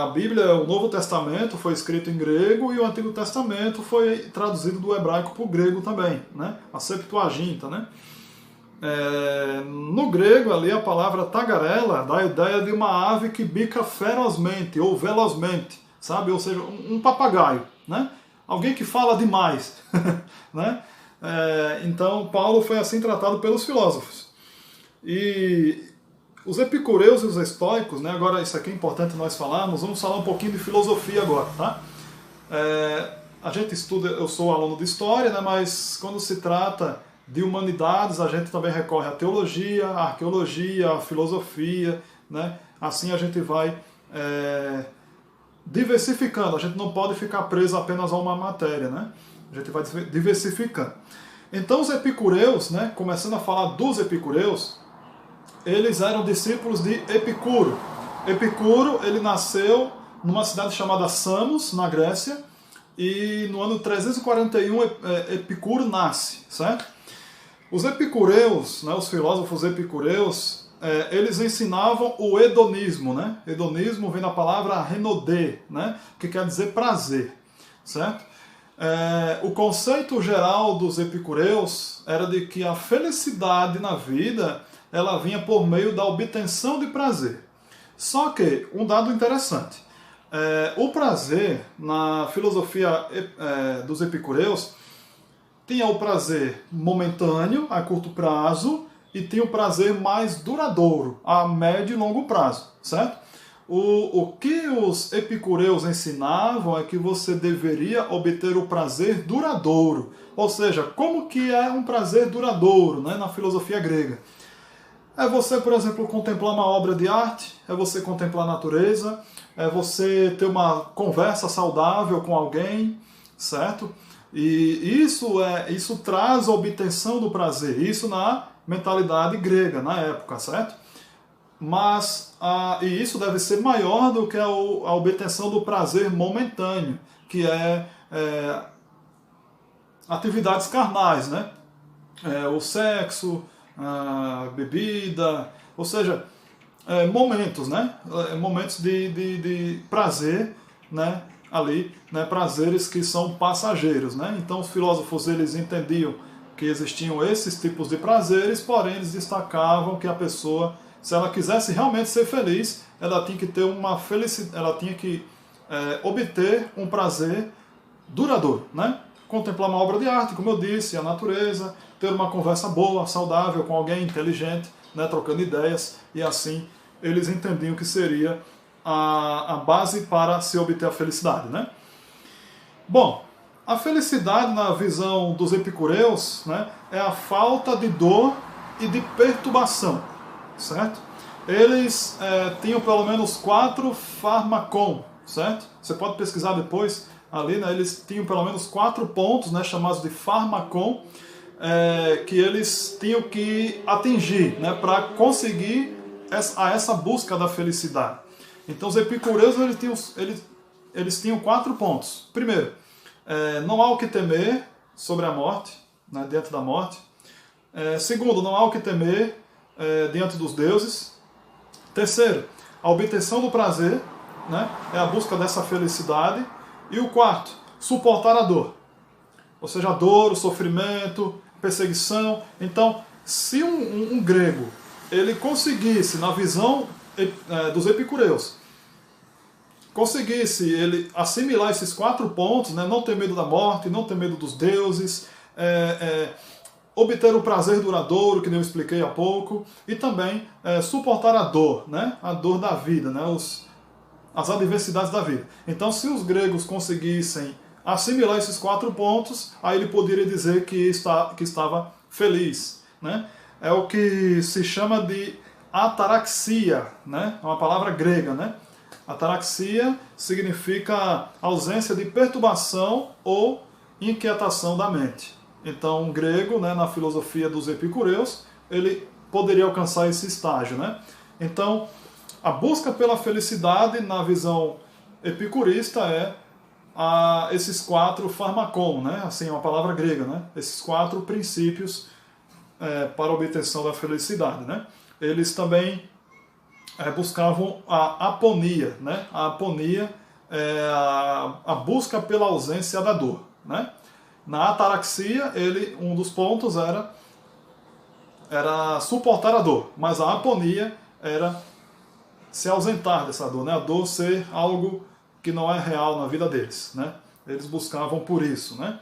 A Bíblia, o Novo Testamento foi escrito em grego e o Antigo Testamento foi traduzido do hebraico para o grego também, né? A Septuaginta, né? No grego ali a palavra tagarela dá a ideia de uma ave que bica ferozmente ou velozmente, sabe? Ou seja, um papagaio, né? Alguém que fala demais, né? Então Paulo foi assim tratado pelos filósofos. E os epicureus e os estoicos, né? Agora isso aqui é importante nós falarmos, vamos falar um pouquinho de filosofia agora, tá? A gente estuda, eu sou aluno de história, né? Mas quando se trata de humanidades, a gente também recorre à teologia, à arqueologia, à filosofia, né? Assim a gente vai diversificando, a gente não pode ficar preso apenas a uma matéria, né? A gente vai diversificando. Então os epicureus, né? Começando a falar dos epicureus, eles eram discípulos de Epicuro. Epicuro, ele nasceu numa cidade chamada Samos, na Grécia, e no ano 341 Epicuro nasce, certo? Os epicureus, né, os filósofos epicureus, eles ensinavam o hedonismo, né? Hedonismo vem da palavra renodê, né? Que quer dizer prazer, certo? O conceito geral dos epicureus era de que a felicidade na vida ela vinha por meio da obtenção de prazer. Só que, um dado interessante, o prazer, na filosofia dos epicureus, tinha o prazer momentâneo, a curto prazo, e tinha o prazer mais duradouro, a médio e longo prazo, certo? O que os epicureus ensinavam é que você deveria obter o prazer duradouro. Ou seja, como que é um prazer duradouro, né, na filosofia grega? É você, por exemplo, contemplar uma obra de arte, é você contemplar a natureza, é você ter uma conversa saudável com alguém, certo? E isso traz a obtenção do prazer, isso na mentalidade grega, na época, certo? Mas e isso deve ser maior do que a obtenção do prazer momentâneo, que atividades carnais, né? O sexo, a bebida, ou seja, momentos, né? Momentos de prazer, né? Ali, né? Prazeres que são passageiros, né? Então os filósofos eles entendiam que existiam esses tipos de prazeres, porém eles destacavam que a pessoa, se ela quisesse realmente ser feliz, ela tinha que ter uma felicidade, ela tinha que obter um prazer duradouro, né? Contemplar uma obra de arte, como eu disse, a natureza, ter uma conversa boa, saudável com alguém inteligente, né, trocando ideias, e assim eles entendiam que seria a base para se obter a felicidade, né? Bom, a felicidade na visão dos epicureus, né, é a falta de dor e de perturbação, certo? Eles tinham pelo menos 4 pharmakon, certo? Você pode pesquisar depois ali, né? Eles tinham pelo menos 4 pontos, né, chamados de pharmakon, que eles tinham que atingir, né, para conseguir essa busca da felicidade. Então os epicureus eles tinham 4 pontos. Primeiro, não há o que temer sobre a morte, né, diante da morte. Segundo, não há o que temer diante dos deuses. Terceiro, a obtenção do prazer, né, é a busca dessa felicidade. E o quarto, suportar a dor. Ou seja, a dor, o sofrimento, perseguição. Então, se um grego ele conseguisse, na visão dos epicureus, conseguisse ele assimilar esses 4 pontos, né, não ter medo da morte, não ter medo dos deuses, obter o prazer duradouro, que nem eu expliquei há pouco, e também suportar a dor, né, a dor da vida, né, as adversidades da vida. Então, se os gregos conseguissem assimilar esses 4 pontos, aí ele poderia dizer que estava feliz, né? É o que se chama de ataraxia, né? É uma palavra grega, né? Ataraxia significa ausência de perturbação ou inquietação da mente. Então, o grego, né, na filosofia dos epicureus, ele poderia alcançar esse estágio, né? Então, a busca pela felicidade na visão epicurista é esses 4 pharmakon, né? Assim, é uma palavra grega, né? Esses 4 princípios para a obtenção da felicidade, né? Eles também buscavam a aponia, né? A aponia é a busca pela ausência da dor, né? Na ataraxia, um dos pontos era suportar a dor, mas a aponia era se ausentar dessa dor, né? A dor ser algo que não é real na vida deles, né? Eles buscavam por isso, né?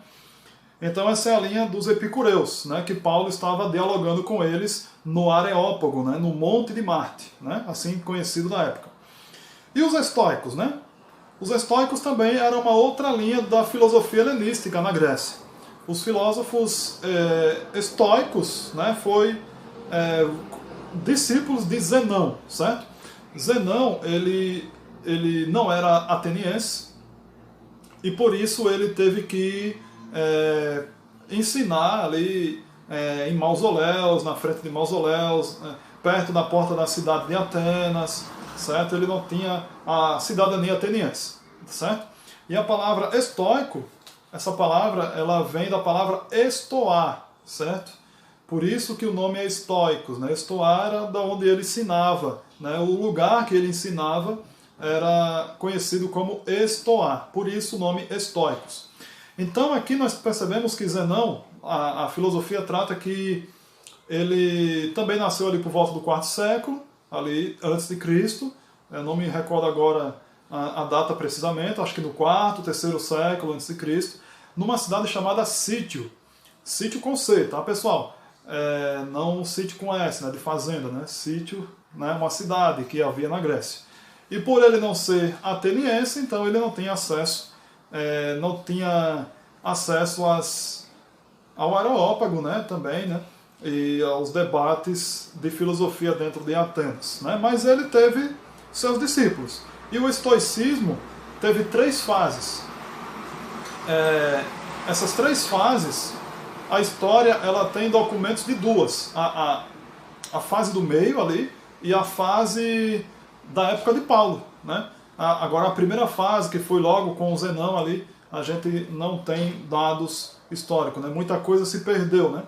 Então essa é a linha dos epicureus, né? Que Paulo estava dialogando com eles no Areópago, né? No Monte de Marte, né? Assim conhecido na época. E os estoicos, né? Os estoicos também eram uma outra linha da filosofia helenística na Grécia. Os filósofos estoicos, né? Foi discípulos de Zenão, certo? Zenão, ele não era ateniense e por isso ele teve que ensinar ali em mausoléus, na frente de mausoléus, perto da porta da cidade de Atenas, certo? Ele não tinha a cidadania ateniense, certo? E a palavra estoico, essa palavra, ela vem da palavra estoar, certo? Por isso que o nome é estoicos, né? Estoar era da onde ele ensinava, né? O lugar que ele ensinava era conhecido como estoar, por isso o nome estoicos. Então aqui nós percebemos que Zenão, a filosofia trata que ele também nasceu ali por volta do 4º século, ali antes de Cristo, eu não me recordo agora a data precisamente, acho que no 4º, 3º século antes de Cristo, numa cidade chamada Sítio. Sítio com C, tá pessoal? Não sítio com S, né, de fazenda, né? Sítio, né, uma cidade que havia na Grécia. E por ele não ser ateniense, então ele não tinha acesso, ao Areópago, né, também, né, e aos debates de filosofia dentro de Atenas, né? Mas ele teve seus discípulos. E o estoicismo teve 3 fases. Essas 3 fases, a história ela tem documentos de 2. A fase do meio ali e a fase da época de Paulo, né? Agora a primeira fase, que foi logo com o Zenão ali, a gente não tem dados históricos, né? Muita coisa se perdeu, né?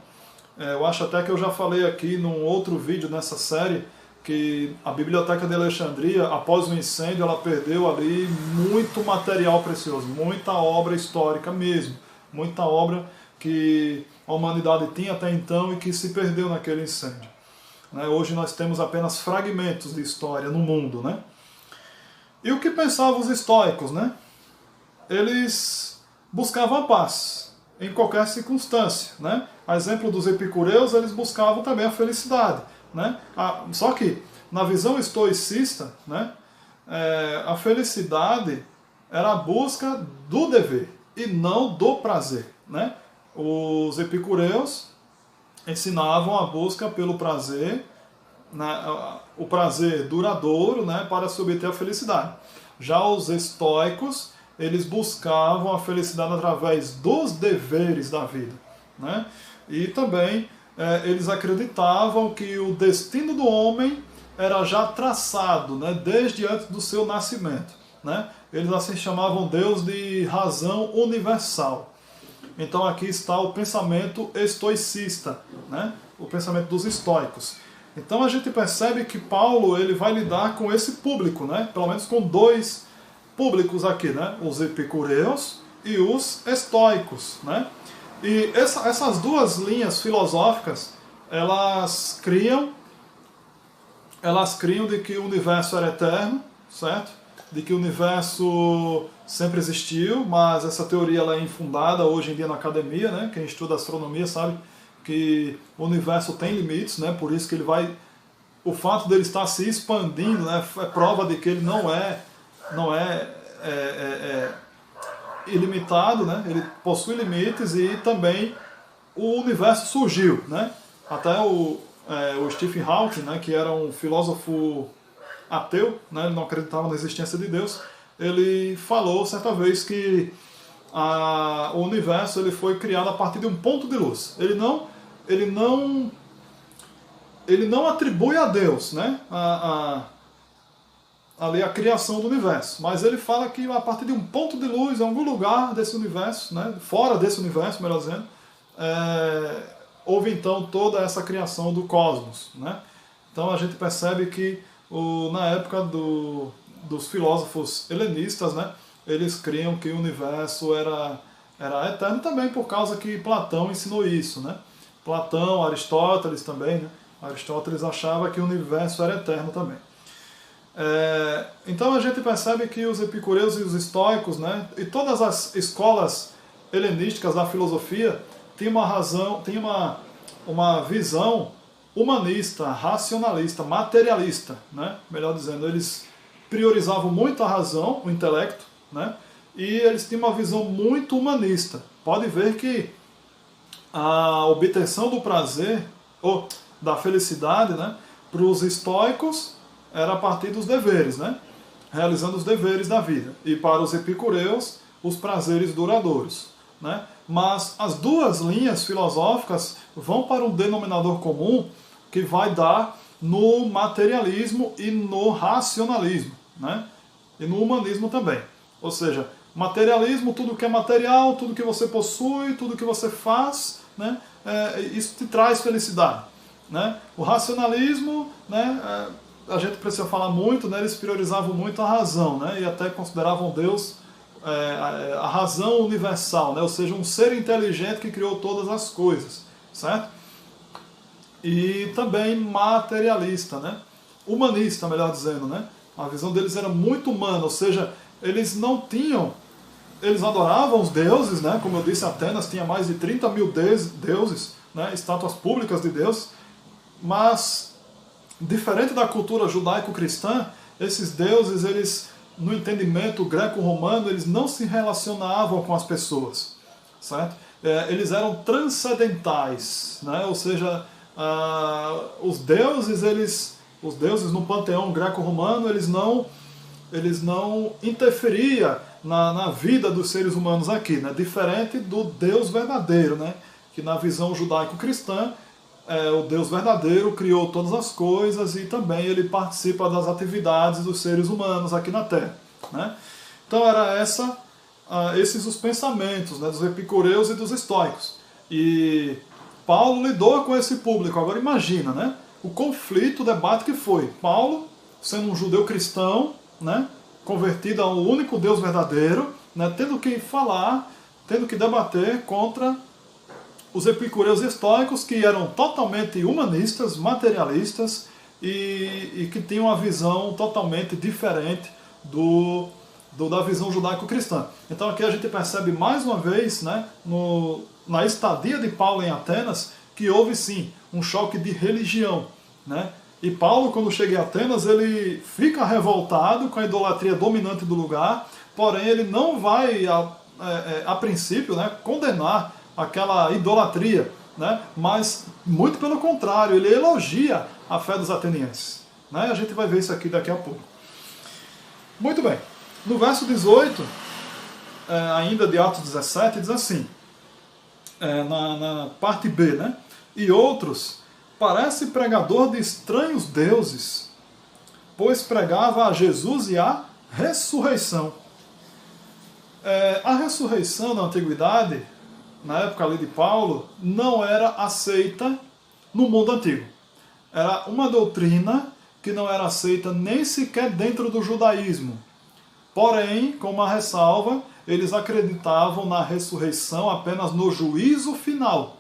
Eu acho até que eu já falei aqui num outro vídeo nessa série que a Biblioteca de Alexandria, após o incêndio, ela perdeu ali muito material precioso, muita obra histórica mesmo, muita obra que a humanidade tinha até então e que se perdeu naquele incêndio. Hoje nós temos apenas fragmentos de história no mundo, né? E o que pensavam os estoicos, né? Eles buscavam a paz em qualquer circunstância, né? A exemplo dos epicureus, eles buscavam também a felicidade, né? Só que na visão estoicista, né, a felicidade era a busca do dever e não do prazer, né? Os epicureus ensinavam a busca pelo prazer, né, o prazer duradouro, né, para se obter a felicidade. Já os estoicos, eles buscavam a felicidade através dos deveres da vida, né? E também eles acreditavam que o destino do homem era já traçado, né, desde antes do seu nascimento, né? Eles assim chamavam Deus de razão universal. Então aqui está o pensamento estoicista, né? O pensamento dos estoicos. Então a gente percebe que Paulo ele vai lidar com esse público, né? Pelo menos com 2 públicos aqui, né? Os epicureus e os estoicos, né? E essas 2 linhas filosóficas, elas criam de que o universo era eterno, certo? De que o universo sempre existiu, mas essa teoria ela é infundada hoje em dia na academia, né? Quem estuda astronomia sabe que o universo tem limites, né? Por isso que ele vai, o fato dele estar se expandindo, né, é prova de que ele não é ilimitado, né? Ele possui limites e também o universo surgiu, né? Até o Stephen Hawking, né, que era um filósofo ateu, né, ele não acreditava na existência de Deus, ele falou certa vez que o universo ele foi criado a partir de um ponto de luz. Ele não atribui a Deus, né, ali a criação do universo, mas ele fala que a partir de um ponto de luz, em algum lugar desse universo, né, fora desse universo, melhor dizendo, houve então toda essa criação do cosmos, né? Então a gente percebe que na época dos filósofos helenistas, né, eles criam que o universo era eterno também por causa que Platão ensinou isso, né? Platão, Aristóteles também, né? Aristóteles achava que o universo era eterno também. Então a gente percebe que os epicureus e os estoicos, né, e todas as escolas helenísticas da filosofia tinham uma visão humanista, racionalista, materialista, né? Melhor dizendo, eles priorizavam muito a razão, o intelecto, né? E eles tinham uma visão muito humanista. Pode ver que a obtenção do prazer, ou da felicidade, né, para os estoicos era a partir dos deveres, né? Realizando os deveres da vida. E para os epicureus, os prazeres duradouros, né? Mas as duas linhas filosóficas vão para um denominador comum que vai dar no materialismo e no racionalismo, né? E no humanismo também. Ou seja, materialismo, tudo que é material, tudo que você possui, tudo que você faz, né? Isso te traz felicidade, né? O racionalismo, né? A gente precisa falar muito, né? Eles priorizavam muito a razão, né? E até consideravam Deus a razão universal, né? Ou seja, um ser inteligente que criou todas as coisas, certo? E também materialista, né? Humanista, melhor dizendo, né? A visão deles era muito humana, ou seja, eles adoravam os deuses, né? Como eu disse, Atenas tinha mais de 30 mil deuses, né? Estátuas públicas de Deus, mas diferente da cultura judaico-cristã, esses deuses, eles, no entendimento greco-romano, eles não se relacionavam com as pessoas, certo? Eles eram transcendentais, né? Ou seja, os deuses no panteão greco-romano, eles não interferiam na vida dos seres humanos aqui, né? Diferente do Deus verdadeiro, né? Que na visão judaico-cristã, o Deus verdadeiro criou todas as coisas e também ele participa das atividades dos seres humanos aqui na Terra, né? Então era esses os pensamentos, né, dos epicureus e dos estoicos. E Paulo lidou com esse público. Agora imagina, né, o conflito, o debate que foi. Paulo, sendo um judeu cristão, né, convertido ao único Deus verdadeiro, né, tendo que falar, tendo que debater contra os epicureus e estoicos, que eram totalmente humanistas, materialistas e que tinham uma visão totalmente diferente da visão judaico-cristã. Então aqui a gente percebe mais uma vez, né, na estadia de Paulo em Atenas, que houve sim um choque de religião, né? E Paulo, quando chega em Atenas, ele fica revoltado com a idolatria dominante do lugar, porém ele não vai, a princípio, né, condenar aquela idolatria, né? Mas muito pelo contrário, ele elogia a fé dos atenienses, né? A gente vai ver isso aqui daqui a pouco. Muito bem. No verso 18, ainda de Atos 17, diz assim, na parte B, né? E outros, parece pregador de estranhos deuses, pois pregava a Jesus e a ressurreição. A ressurreição na antiguidade, na época ali de Paulo, não era aceita no mundo antigo. Era uma doutrina que não era aceita nem sequer dentro do judaísmo. Porém, com uma ressalva, eles acreditavam na ressurreição apenas no juízo final.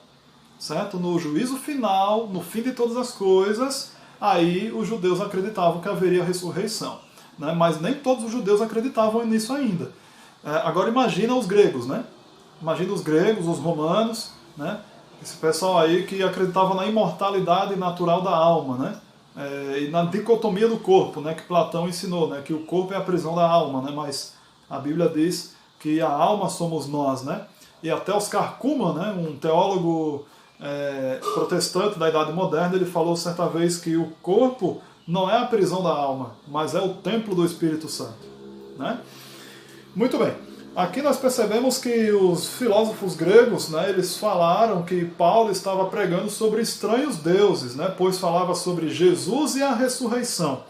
Certo? No juízo final, no fim de todas as coisas, aí os judeus acreditavam que haveria ressurreição, né? Mas nem todos os judeus acreditavam nisso ainda. Agora imagina os gregos, né? Imagina os gregos, os romanos, né? Esse pessoal aí que acreditava na imortalidade natural da alma, né? E na dicotomia do corpo, né? Que Platão ensinou, né? Que o corpo é a prisão da alma, né? Mas a Bíblia diz que a alma somos nós, né? e até Oscar Cullmann, né, um teólogo protestante da Idade Moderna, ele falou certa vez que o corpo não é a prisão da alma, mas é o templo do Espírito Santo. Né? Muito bem. Aqui nós percebemos que os filósofos gregos, né, eles falaram que Paulo estava pregando sobre estranhos deuses, né, pois falava sobre Jesus e a ressurreição.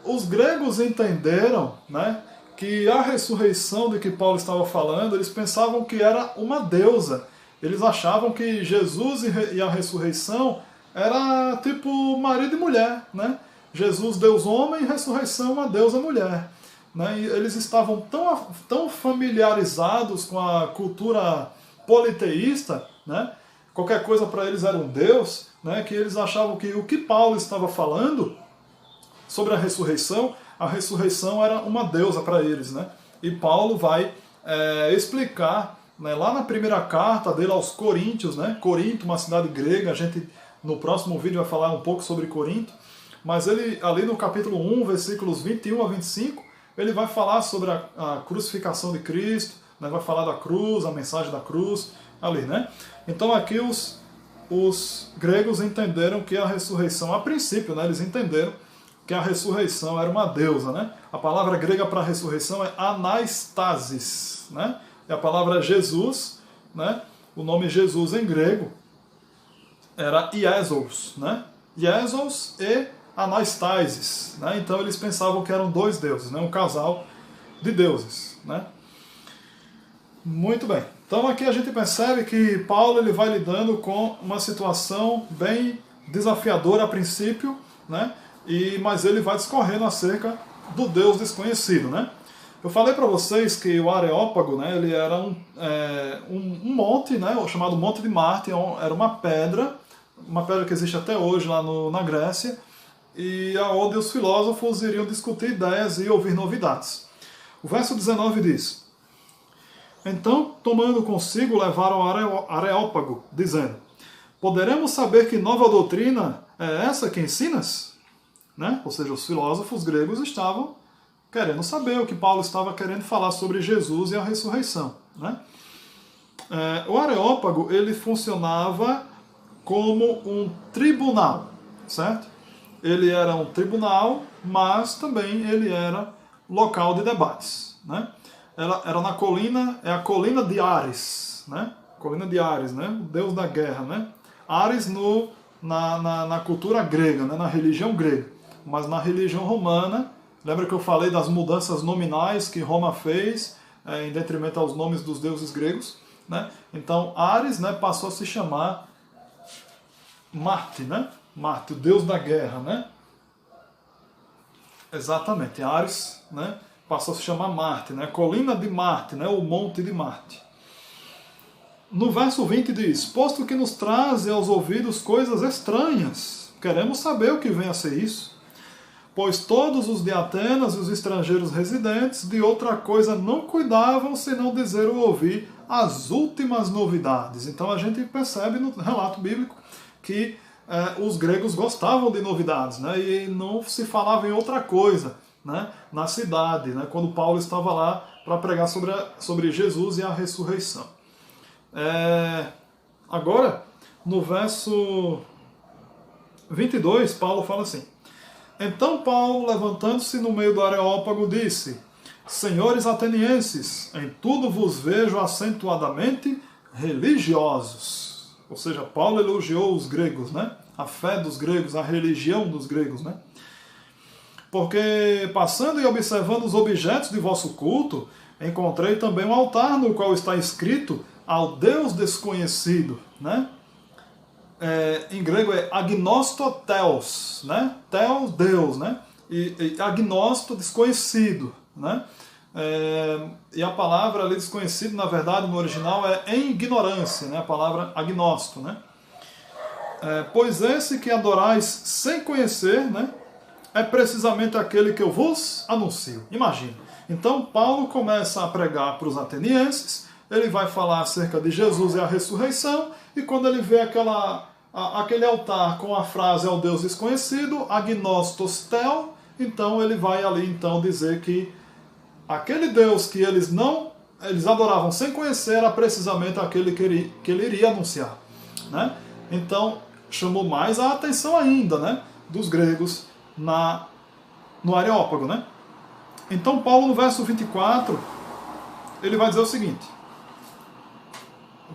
Os gregos entenderam, né, que a ressurreição de que Paulo estava falando, eles pensavam que era uma deusa. Eles achavam que Jesus e a ressurreição era tipo marido e mulher. Né? Jesus, Deus homem, e ressurreição, uma deusa mulher. Né? E eles estavam tão familiarizados com a cultura politeísta, né? Qualquer coisa para eles era um deus, né? Que eles achavam que o que Paulo estava falando sobre a ressurreição era uma deusa para eles. Né? E Paulo vai explicar, né, lá na primeira carta dele aos Coríntios, né? Corinto, uma cidade grega, a gente no próximo vídeo vai falar um pouco sobre Corinto, mas ele ali no capítulo 1, versículos 21 a 25, ele vai falar sobre a crucificação de Cristo, né? Vai falar da cruz, a mensagem da cruz, ali, né? Então aqui os gregos entenderam que a ressurreição, a princípio, né, eles entenderam que a ressurreição era uma deusa. Né? A palavra grega para ressurreição é anastasis, né? E a palavra Jesus, né? O nome Jesus em grego era Iesos, né? Iesos e Anastasis, né? Então eles pensavam que eram dois deuses, né? Um casal de deuses, né? Muito bem. Então aqui a gente percebe que Paulo ele vai lidando com uma situação bem desafiadora a princípio, né? Mas ele vai discorrendo acerca do Deus desconhecido, né? Eu falei para vocês que o Areópago, né? Ele era um monte, né? Chamado Monte de Marte, era uma pedra que existe até hoje lá na Grécia, e onde os filósofos iriam discutir ideias e ouvir novidades. O verso 19 diz: Então, tomando consigo, levaram Areópago, dizendo: Poderemos saber que nova doutrina é essa que ensinas? Né? Ou seja, os filósofos gregos estavam querendo saber o que Paulo estava querendo falar sobre Jesus e a ressurreição. Né? O Areópago ele funcionava como um tribunal, certo? Ele era um tribunal, mas também ele era local de debates. Né? Era na colina, é a colina de Ares, né? Colina de Ares, né? O deus da guerra, né? Ares na cultura grega, né? Na religião grega, mas na religião romana, lembra que eu falei das mudanças nominais que Roma fez em detrimento aos nomes dos deuses gregos, né? Então Ares, né, passou a se chamar Marte, né? Marte, o deus da guerra, né? Exatamente, Ares, né? Passou a se chamar Marte, né? Colina de Marte, né? O Monte de Marte. No verso 20 diz: Posto que nos traze aos ouvidos coisas estranhas, queremos saber o que vem a ser isso. Pois todos os de Atenas e os estrangeiros residentes de outra coisa não cuidavam senão dizer ou ouvir as últimas novidades. Então a gente percebe no relato bíblico que os gregos gostavam de novidades, né? E não se falava em outra coisa, né? Na cidade, né? Quando Paulo estava lá para pregar sobre Jesus e a ressurreição. Agora, no verso 22, Paulo fala assim: Então Paulo, levantando-se no meio do Areópago, disse: Senhores atenienses, em tudo vos vejo acentuadamente religiosos. Ou seja, Paulo elogiou os gregos, né? A fé dos gregos, a religião dos gregos, né? Porque, passando e observando os objetos de vosso culto, encontrei também um altar no qual está escrito ao Deus desconhecido, né? Em grego é agnostotheos, né? Theos, Deus, né? E agnosto, desconhecido, né? E a palavra ali desconhecido, na verdade, no original é em ignorância, né? A palavra agnosto, né? Pois esse que adorais sem conhecer, né? É precisamente aquele que eu vos anuncio. Imagina. Então Paulo começa a pregar para os atenienses, ele vai falar acerca de Jesus e a ressurreição, e quando ele vê aquele altar com a frase ao Deus desconhecido, agnostos theo, então ele vai ali então dizer que aquele Deus que eles não eles adoravam sem conhecer era precisamente aquele que ele iria anunciar, né? Então chamou mais a atenção ainda, né, dos gregos no Areópago, né? Então Paulo no verso 24 ele vai dizer o seguinte,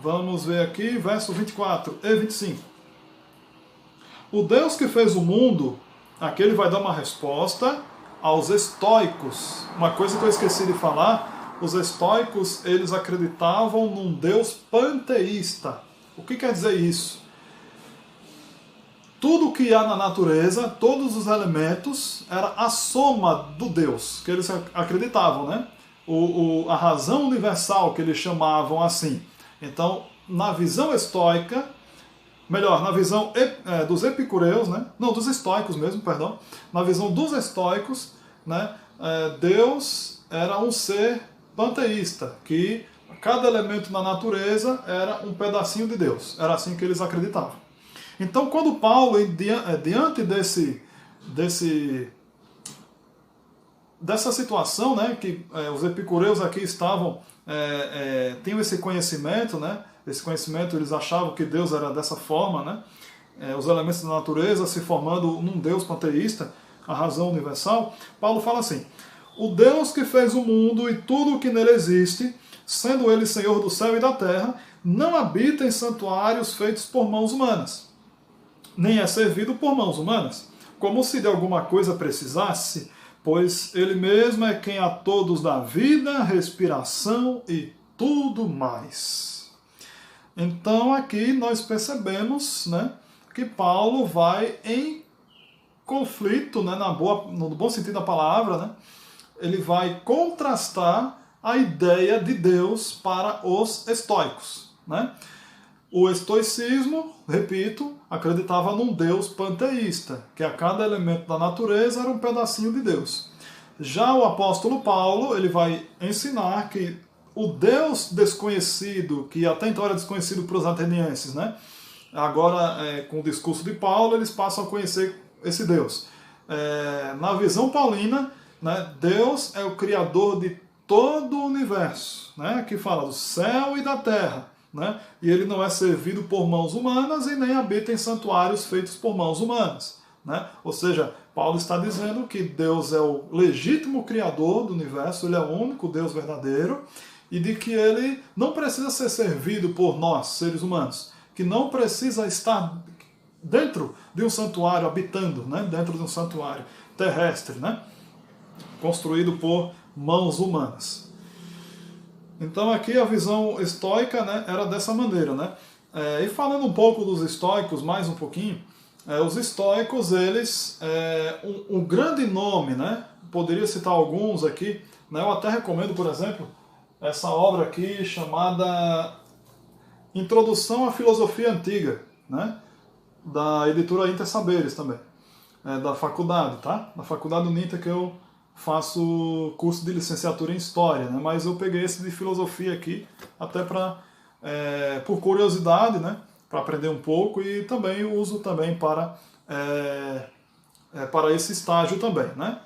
vamos ver aqui, verso 24 e 25. O Deus que fez o mundo, aqui ele vai dar uma resposta aos estoicos. Uma coisa que eu esqueci de falar, os estoicos eles acreditavam num Deus panteísta. O que quer dizer isso? Tudo que há na natureza, todos os elementos, era a soma do Deus, que eles acreditavam, né? A razão universal, que eles chamavam assim. Então, na visão estoica, melhor, na visão dos epicureus, né? Não, dos estoicos mesmo, perdão. Na visão dos estoicos, né? Deus era um ser panteísta, que cada elemento na natureza era um pedacinho de Deus. Era assim que eles acreditavam. Então, quando Paulo, diante dessa situação, né, que os epicureus aqui tinham esse conhecimento, né, esse conhecimento eles achavam que Deus era dessa forma, né, os elementos da natureza se formando num Deus panteísta, a razão universal, Paulo fala assim, o Deus que fez o mundo e tudo o que nele existe, sendo ele Senhor do céu e da terra, não habita em santuários feitos por mãos humanas, nem é servido por mãos humanas, como se de alguma coisa precisasse, pois ele mesmo é quem a todos dá vida, respiração e tudo mais. Então aqui nós percebemos, né, que Paulo vai em conflito, né, no bom sentido da palavra, né, ele vai contrastar a ideia de Deus para os estoicos, né? O estoicismo, repito, acreditava num Deus panteísta, que a cada elemento da natureza era um pedacinho de Deus. Já o apóstolo Paulo, ele vai ensinar que o Deus desconhecido, que até então era desconhecido para os atenienses, né? Agora, com o discurso de Paulo, eles passam a conhecer esse Deus. Na visão paulina, né, Deus é o criador de todo o universo, né? Que fala do céu e da terra. Né? E ele não é servido por mãos humanas e nem habita em santuários feitos por mãos humanas. Né? Ou seja, Paulo está dizendo que Deus é o legítimo criador do universo, ele é o único Deus verdadeiro, e de que ele não precisa ser servido por nós, seres humanos, que não precisa estar dentro de um santuário, habitando, né? Dentro de um santuário terrestre, né? Construído por mãos humanas. Então aqui a visão estoica, né, era dessa maneira, né? E falando um pouco dos estoicos, mais um pouquinho, os estoicos, eles, um grande nome, né? Poderia citar alguns aqui, né? Eu até recomendo, por exemplo, essa obra aqui chamada Introdução à Filosofia Antiga, né? Da editora Inter Saberes também, da faculdade, tá? Da faculdade Uninter que eu faço curso de licenciatura em História, né? Mas eu peguei esse de Filosofia aqui, até por curiosidade, né? Para aprender um pouco, e também uso também para esse estágio também, né?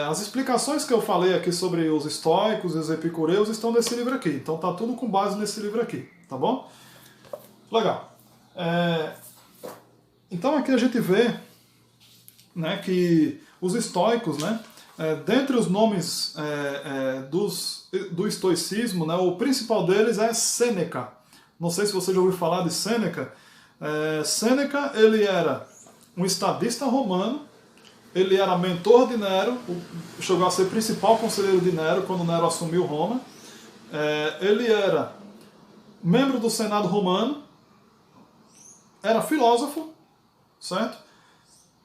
As explicações que eu falei aqui sobre os estoicos e os epicureus estão nesse livro aqui, então tá tudo com base nesse livro aqui, tá bom? Legal. Então aqui a gente vê, né, que os estoicos, né, dentre os nomes do estoicismo, né, o principal deles é Sêneca. Não sei se você já ouviu falar de Sêneca. Sêneca, ele era um estadista romano, ele era mentor de Nero, chegou a ser principal conselheiro de Nero quando Nero assumiu Roma. Ele era membro do Senado romano, era filósofo, certo?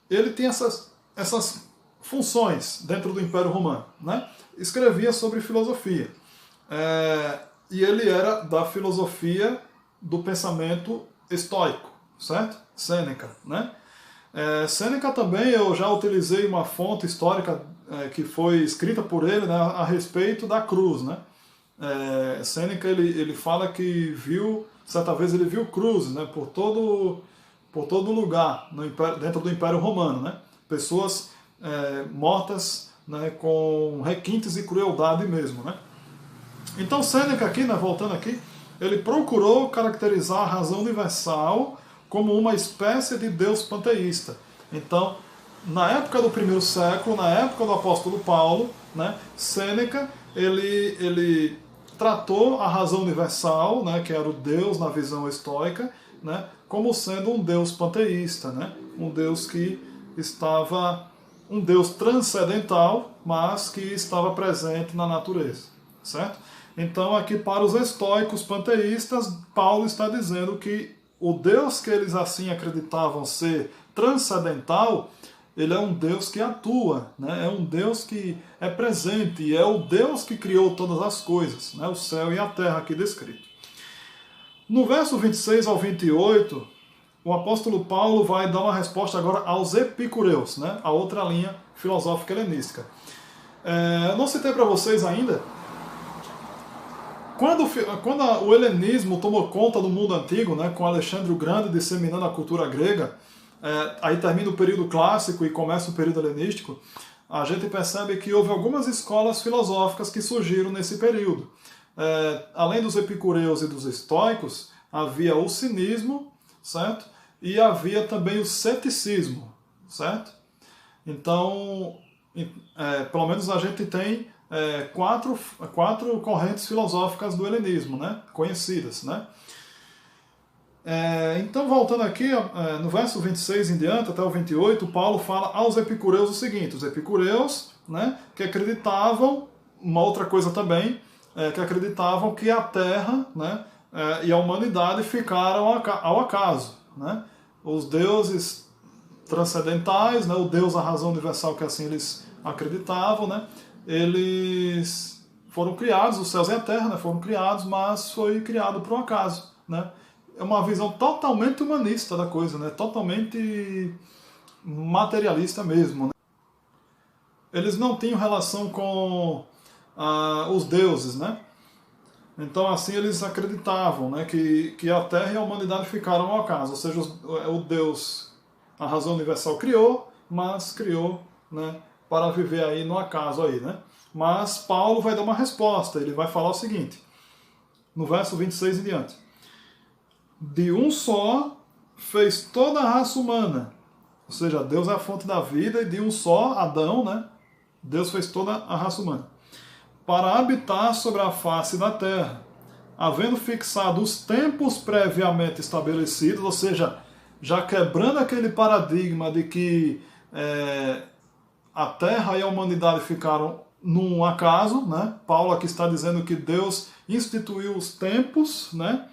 Ele tinha essas funções dentro do Império Romano, né? Escrevia sobre filosofia. E ele era da filosofia do pensamento estoico, certo? Sêneca, né? Sêneca também, eu já utilizei uma fonte histórica que foi escrita por ele, né, a respeito da cruz, né? Sêneca, ele fala que certa vez ele viu cruzes, né, por todo lugar dentro do Império Romano, né? Pessoas mortas, né, com requintes e crueldade mesmo, né? Então Sêneca aqui, né, voltando aqui, ele procurou caracterizar a razão universal como uma espécie de Deus panteísta. Então, na época do primeiro século, na época do apóstolo Paulo, né, Sêneca ele tratou a razão universal, né, que era o Deus na visão estoica, né, como sendo um Deus panteísta, né, um Deus que estava, um Deus transcendental, mas que estava presente na natureza, certo? Então aqui para os estoicos panteístas, Paulo está dizendo que o Deus que eles assim acreditavam ser transcendental, ele é um Deus que atua, né? É um Deus que é presente, é o Deus que criou todas as coisas, né? O céu e a terra aqui descrito. No verso 26 ao 28, o apóstolo Paulo vai dar uma resposta agora aos epicureus, né? A outra linha filosófica helenística. Eu não citei para vocês ainda, quando o helenismo tomou conta do mundo antigo, né, com Alexandre o Grande disseminando a cultura grega, aí termina o período clássico e começa o período helenístico, a gente percebe que houve algumas escolas filosóficas que surgiram nesse período. Além dos epicureus e dos estoicos, havia o cinismo, certo? E havia também o ceticismo, certo? Então, pelo menos a gente tem quatro correntes filosóficas do helenismo, né? Conhecidas, né? Então, voltando aqui, no verso 26 em diante, até o 28, Paulo fala aos epicureus o seguinte: os epicureus, né, que acreditavam, uma outra coisa também, que acreditavam que a Terra, né, e a humanidade ficaram ao acaso, né? Os deuses transcendentais, né, o Deus, a razão universal, que assim eles acreditavam, né, eles foram criados, os céus e a terra, né, foram criados, mas foi criado por um acaso, né? É uma visão totalmente humanista da coisa, né? Totalmente materialista mesmo, né? Eles não tinham relação com os deuses, né? Então assim eles acreditavam, né, que a Terra e a humanidade ficaram ao acaso, ou seja, o Deus, a razão universal criou, mas criou, né, para viver aí no acaso aí, né? Mas Paulo vai dar uma resposta, ele vai falar o seguinte, no verso 26 em diante: de um só fez toda a raça humana, ou seja, Deus é a fonte da vida, e de um só, Adão, né, Deus fez toda a raça humana, para habitar sobre a face da terra, havendo fixado os tempos previamente estabelecidos, ou seja, já quebrando aquele paradigma de que a terra e a humanidade ficaram num acaso, né? Paulo aqui está dizendo que Deus instituiu os tempos, né,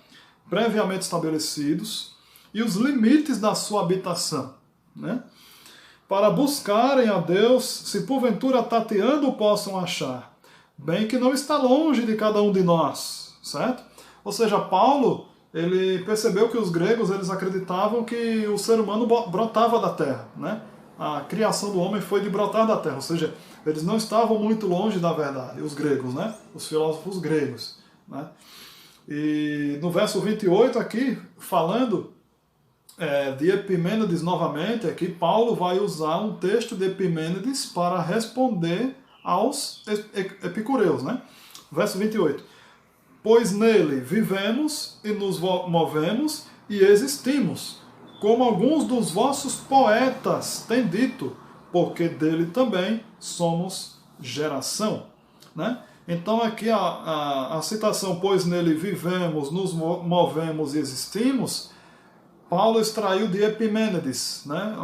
previamente estabelecidos e os limites da sua habitação, né, para buscarem a Deus, se porventura tateando possam achar, bem que não está longe de cada um de nós, certo? Ou seja, Paulo, ele percebeu que os gregos, eles acreditavam que o ser humano brotava da terra, né? A criação do homem foi de brotar da terra, ou seja, eles não estavam muito longe da verdade, os gregos, né? Os filósofos gregos, né? E no verso 28 aqui, falando de Epimênides novamente, aqui Paulo vai usar um texto de Epimênides para responder aos epicureus, né? Verso 28. Pois nele vivemos e nos movemos e existimos, como alguns dos vossos poetas têm dito, porque dele também somos geração, né? Então aqui a citação, pois nele vivemos, nos movemos e existimos, Paulo extraiu de Epimênides, né?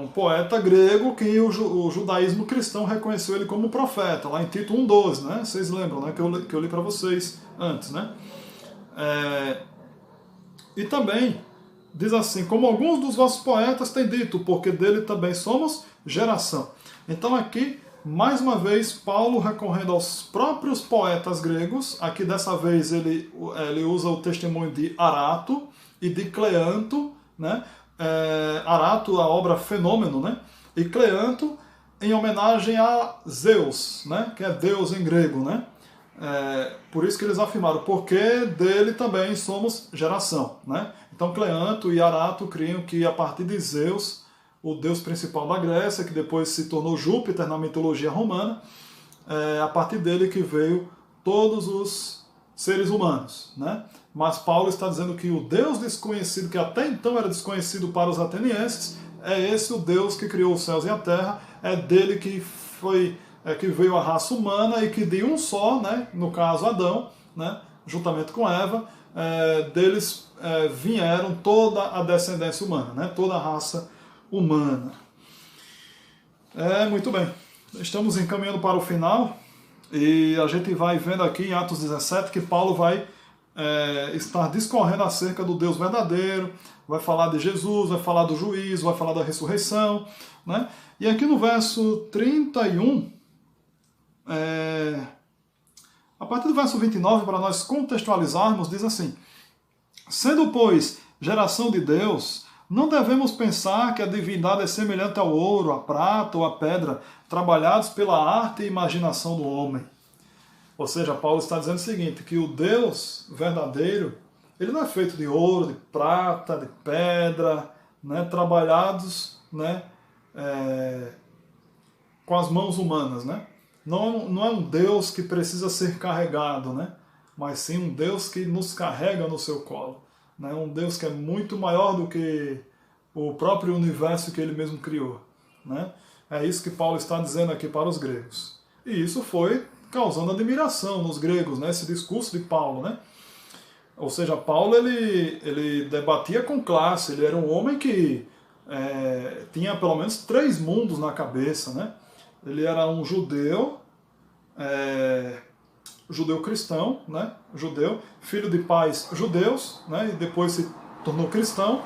Um poeta grego que o judaísmo cristão reconheceu ele como profeta, lá em Tito 1,12, né? Vocês lembram, né? Que eu li para vocês antes, né? E também diz assim, como alguns dos vossos poetas têm dito, porque dele também somos geração. Então aqui, mais uma vez, Paulo recorrendo aos próprios poetas gregos, aqui dessa vez ele usa o testemunho de Arato e de Cleanto, né? Arato, a obra Fenômeno, né? E Cleanto em homenagem a Zeus, né? Que é Deus em grego, né? Por isso que eles afirmaram, porque dele também somos geração, né? Então Cleanto e Arato criam que a partir de Zeus, o deus principal da Grécia, que depois se tornou Júpiter na mitologia romana, a partir dele que veio todos os seres humanos, né? Mas Paulo está dizendo que o Deus desconhecido, que até então era desconhecido para os atenienses, é esse o Deus que criou os céus e a terra, é dele que que veio a raça humana e que de um só, né, no caso Adão, né, juntamente com Eva, deles vieram toda a descendência humana, né, toda a raça humana. Muito bem, estamos encaminhando para o final e a gente vai vendo aqui em Atos 17 que Paulo vai estar discorrendo acerca do Deus verdadeiro, vai falar de Jesus, vai falar do juízo, vai falar da ressurreição, né? E aqui no verso 31, a partir do verso 29, para nós contextualizarmos, diz assim: sendo, pois, geração de Deus, não devemos pensar que a divindade é semelhante ao ouro, à prata ou à pedra, trabalhados pela arte e imaginação do homem. Ou seja, Paulo está dizendo o seguinte, que o Deus verdadeiro, ele não é feito de ouro, de prata, de pedra, né, trabalhados, né, com as mãos humanas, né? Não é um Deus que precisa ser carregado, né? Mas sim um Deus que nos carrega no seu colo, né? Um Deus que é muito maior do que o próprio universo que ele mesmo criou, né? É isso que Paulo está dizendo aqui para os gregos. E isso foi causando admiração nos gregos, né? Esse discurso de Paulo, né? Ou seja, Paulo ele debatia com classe, ele era um homem que tinha pelo menos 3 mundos na cabeça, né? Ele era um judeu, judeu cristão, né? Judeu, filho de pais judeus, né? E depois se tornou cristão,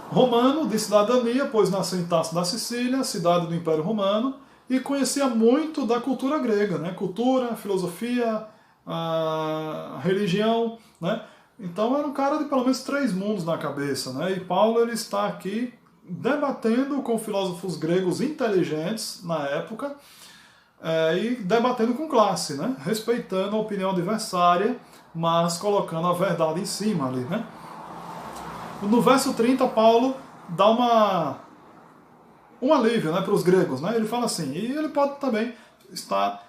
romano de cidadania, pois nasceu em Tarso da Sicília, cidade do Império Romano, e conhecia muito da cultura grega, né? Cultura, filosofia, a religião, né? Então era um cara de pelo menos 3 mundos na cabeça, né? E Paulo ele está aqui debatendo com filósofos gregos inteligentes na época e debatendo com classe, né? Respeitando a opinião adversária, mas colocando a verdade em cima ali, né? No verso 30, Paulo dá um alívio, né, para os gregos, né? Ele fala assim, e ele pode também estar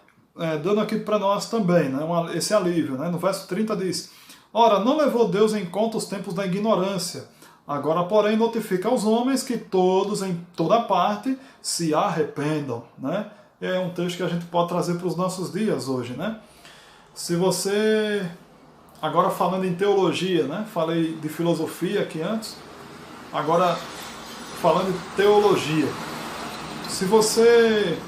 dando aqui para nós também, né, esse alívio, né? No verso 30 diz: ora, não levou Deus em conta os tempos da ignorância, agora, porém, notifica aos homens que todos, em toda parte, se arrependam, né? É um texto que a gente pode trazer para os nossos dias hoje, né? Se você, agora falando em teologia, né? Falei de filosofia aqui antes, agora falando de teologia. Se você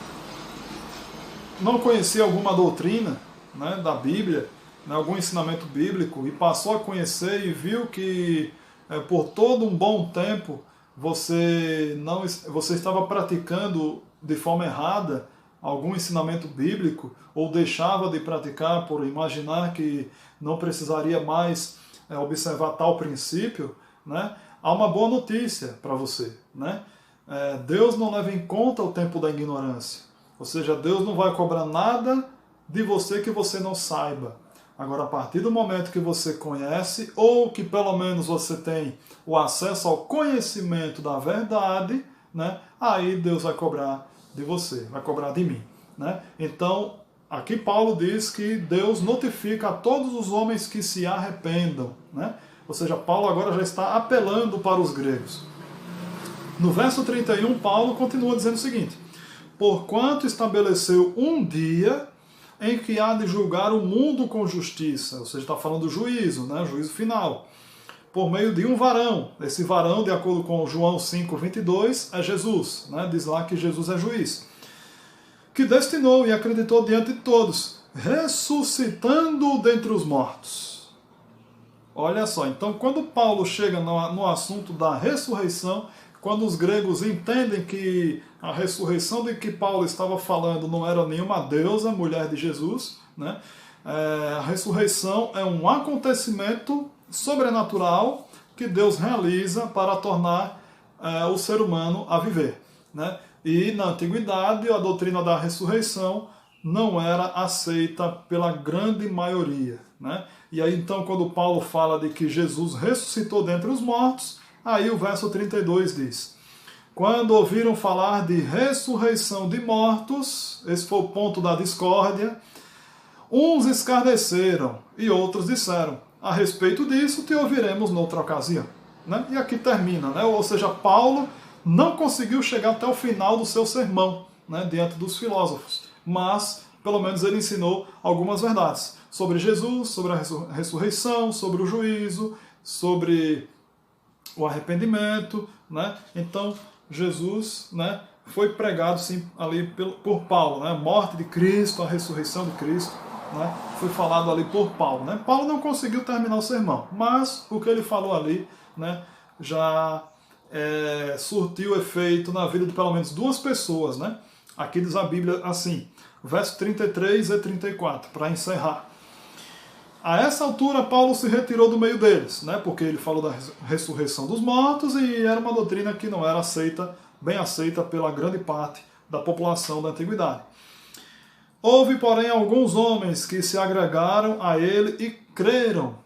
não conhecia alguma doutrina, né, da Bíblia, né, algum ensinamento bíblico, e passou a conhecer e viu que por todo um bom tempo você estava praticando de forma errada algum ensinamento bíblico, ou deixava de praticar por imaginar que não precisaria mais observar tal princípio, né? Há uma boa notícia para você, né? Deus não leva em conta o tempo da ignorância. Ou seja, Deus não vai cobrar nada de você que você não saiba. Agora, a partir do momento que você conhece, ou que pelo menos você tem o acesso ao conhecimento da verdade, né? Aí Deus vai cobrar de você, vai cobrar de mim, né? Então, aqui Paulo diz que Deus notifica a todos os homens que se arrependam, né? Ou seja, Paulo agora já está apelando para os gregos. No verso 31, Paulo continua dizendo o seguinte: porquanto estabeleceu um dia em que há de julgar o mundo com justiça, ou seja, está falando do juízo, né? Juízo final, por meio de um varão. Esse varão, de acordo com João 5:22, é Jesus, né? Diz lá que Jesus é juiz, que destinou e acreditou diante de todos, ressuscitando dentre os mortos. Olha só, então quando Paulo chega no assunto da ressurreição, quando os gregos entendem que a ressurreição de que Paulo estava falando não era nenhuma deusa, mulher de Jesus, né? A ressurreição é um acontecimento sobrenatural que Deus realiza para tornar o ser humano a viver, né? E na antiguidade a doutrina da ressurreição não era aceita pela grande maioria, né? E aí então quando Paulo fala de que Jesus ressuscitou dentre os mortos, aí o verso 32 diz: Quando ouviram falar de ressurreição de mortos, esse foi o ponto da discórdia, uns escarneceram e outros disseram: a respeito disso te ouviremos noutra ocasião. Né? E aqui termina, né? Ou seja, Paulo não conseguiu chegar até o final do seu sermão, né, diante dos filósofos, mas pelo menos ele ensinou algumas verdades sobre Jesus, sobre a ressurreição, sobre o juízo, sobre o arrependimento, né? Então Jesus, né, foi pregado sim ali por Paulo, né? A morte de Cristo, a ressurreição de Cristo, né, foi falado ali por Paulo, né? Paulo não conseguiu terminar o sermão, mas o que ele falou ali, né, já surtiu efeito na vida de pelo menos duas pessoas, né? Aqui diz a Bíblia assim, verso 33 e 34, para encerrar. A essa altura, Paulo se retirou do meio deles, né? Porque ele falou da ressurreição dos mortos e era uma doutrina que não era aceita, bem aceita pela grande parte da população da antiguidade. Houve, porém, alguns homens que se agregaram a ele e creram.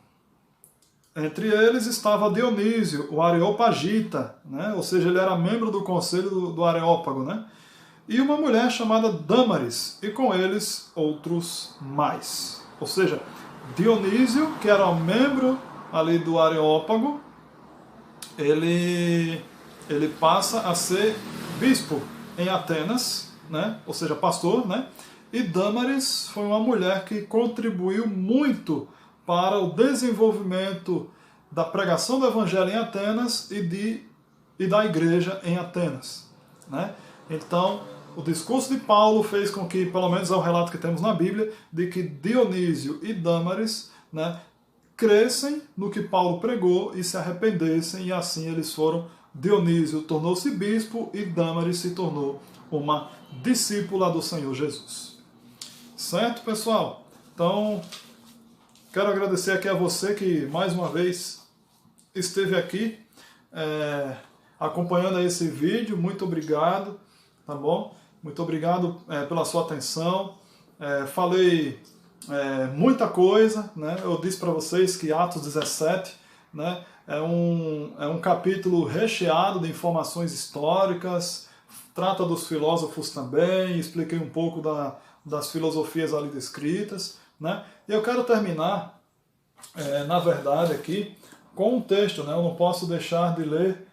Entre eles estava Dionísio, o Areopagita, né? Ou seja, ele era membro do conselho do Areópago, né? E uma mulher chamada Dâmaris, e com eles outros mais. Ou seja, Dionísio, que era um membro ali do Areópago, ele passa a ser bispo em Atenas, né? Ou seja, pastor, né? E Dâmaris foi uma mulher que contribuiu muito para o desenvolvimento da pregação do evangelho em Atenas e da igreja em Atenas, né? Então, o discurso de Paulo fez com que, pelo menos é o relato que temos na Bíblia, de que Dionísio e Dâmaris, né, crescem no que Paulo pregou e se arrependessem, e assim eles foram. Dionísio tornou-se bispo e Dâmaris se tornou uma discípula do Senhor Jesus. Certo, pessoal? Então, quero agradecer aqui a você que, mais uma vez, esteve aqui acompanhando esse vídeo. Muito obrigado, tá bom? Muito obrigado pela sua atenção. Falei muita coisa, né? Eu disse para vocês que Atos 17, né, é um capítulo recheado de informações históricas, trata dos filósofos também, expliquei um pouco das filosofias ali descritas, né? E eu quero terminar, na verdade, aqui com um texto, né? Eu não posso deixar de ler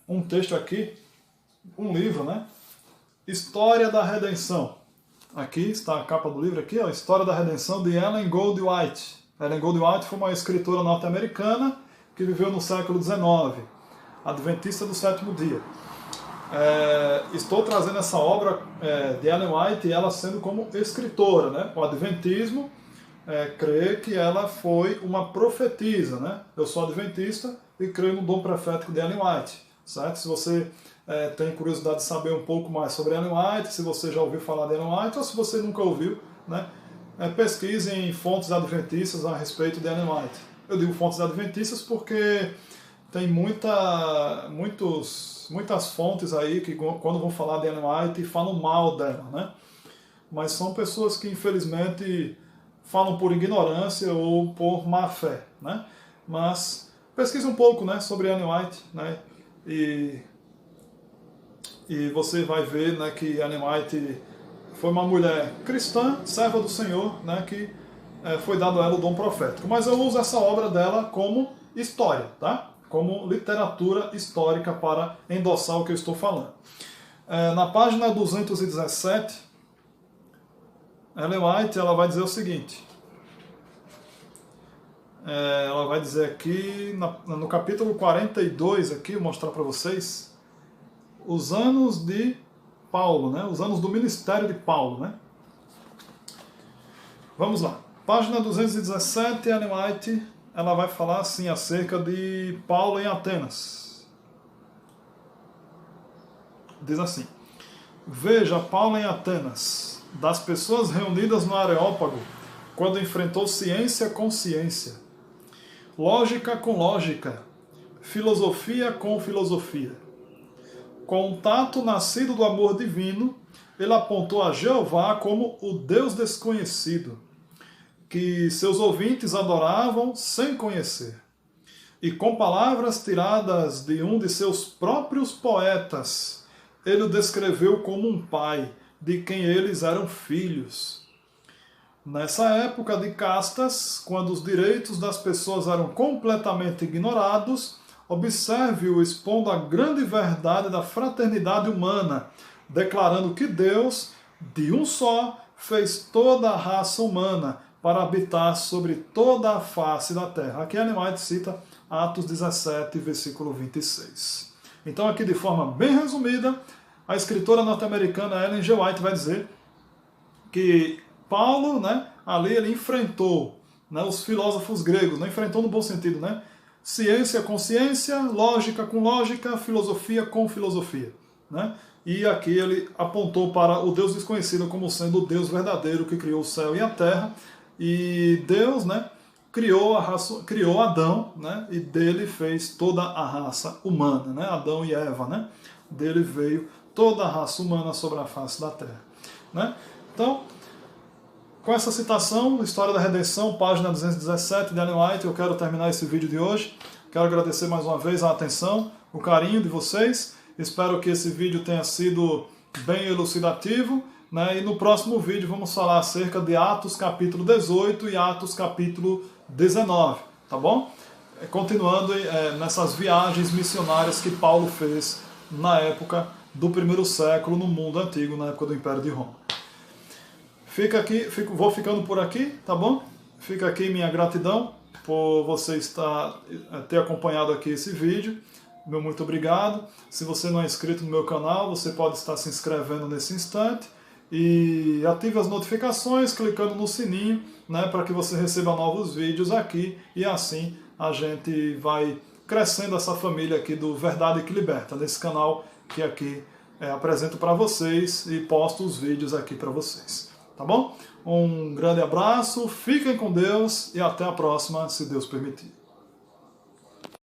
um texto aqui, um livro, né? História da Redenção. Aqui está a capa do livro, aqui, ó, História da Redenção, de Ellen Goldwhite. Ellen Goldwhite foi uma escritora norte-americana que viveu no século XIX, adventista do sétimo dia. Estou trazendo essa obra de Ellen White, ela sendo como escritora, né? O adventismo crê que ela foi uma profetisa, né? Eu sou adventista e creio no dom profético de Ellen White, certo? Se você tem curiosidade de saber um pouco mais sobre Ellen White, se você já ouviu falar de Ellen White ou se você nunca ouviu, né? Pesquise em fontes adventistas a respeito de Ellen White. Eu digo fontes adventistas porque tem muitas fontes aí que quando vão falar de Ellen White falam mal dela, né? Mas são pessoas que infelizmente falam por ignorância ou por má fé, né? Mas pesquise um pouco, né, sobre Ellen White, né? E você vai ver, né, que Ellen White foi uma mulher cristã, serva do Senhor, né, que foi dado a ela o dom profético. Mas eu uso essa obra dela como história, tá? Como literatura histórica para endossar o que eu estou falando. Na página 217, Ellen White ela vai dizer o seguinte. Ela vai dizer aqui, no capítulo 42, aqui, vou mostrar para vocês, os anos de Paulo, né? Os anos do ministério de Paulo, né? Vamos lá. Página 217, Ellen White, ela vai falar assim acerca de Paulo em Atenas. Diz assim: veja Paulo em Atenas, das pessoas reunidas no Areópago, quando enfrentou ciência com ciência, lógica com lógica, filosofia com filosofia. Contato nascido do amor divino, ele apontou a Jeová como o Deus desconhecido, que seus ouvintes adoravam sem conhecer. e com palavras tiradas de um de seus próprios poetas, ele o descreveu como um pai, de quem eles eram filhos. Nessa época de castas, quando os direitos das pessoas eram completamente ignorados, observe-o expondo a grande verdade da fraternidade humana, declarando que Deus, de um só, fez toda a raça humana para habitar sobre toda a face da terra. Aqui Ellen White cita Atos 17, versículo 26. Então, aqui de forma bem resumida, a escritora norte-americana Ellen G. White vai dizer que Paulo, ali ele enfrentou, os filósofos gregos, enfrentou no bom sentido, ciência com ciência, lógica com lógica, filosofia com filosofia, E aqui ele apontou para o Deus desconhecido como sendo o Deus verdadeiro que criou o céu e a terra, e Deus, criou Adão, e dele fez toda a raça humana, Adão e Eva, dele veio toda a raça humana sobre a face da terra, Então, com essa citação, História da Redenção, página 217 de Ellen White, eu quero terminar esse vídeo de hoje. Quero agradecer mais uma vez a atenção, o carinho de vocês. Espero que esse vídeo tenha sido bem elucidativo, E no próximo vídeo vamos falar acerca de Atos capítulo 18 e Atos capítulo 19, tá bom? Continuando nessas viagens missionárias que Paulo fez na época do primeiro século no mundo antigo, na época do Império de Roma. Vou ficando por aqui, tá bom? Fica aqui minha gratidão por você ter acompanhado aqui esse vídeo. Meu muito obrigado. Se você não é inscrito no meu canal, você pode estar se inscrevendo nesse instante. E ative as notificações clicando no sininho, para que você receba novos vídeos aqui. E assim a gente vai crescendo essa família aqui do Verdade que Liberta, nesse canal que aqui apresento para vocês e posto os vídeos aqui para vocês. Tá bom? Um grande abraço, fiquem com Deus e até a próxima, se Deus permitir.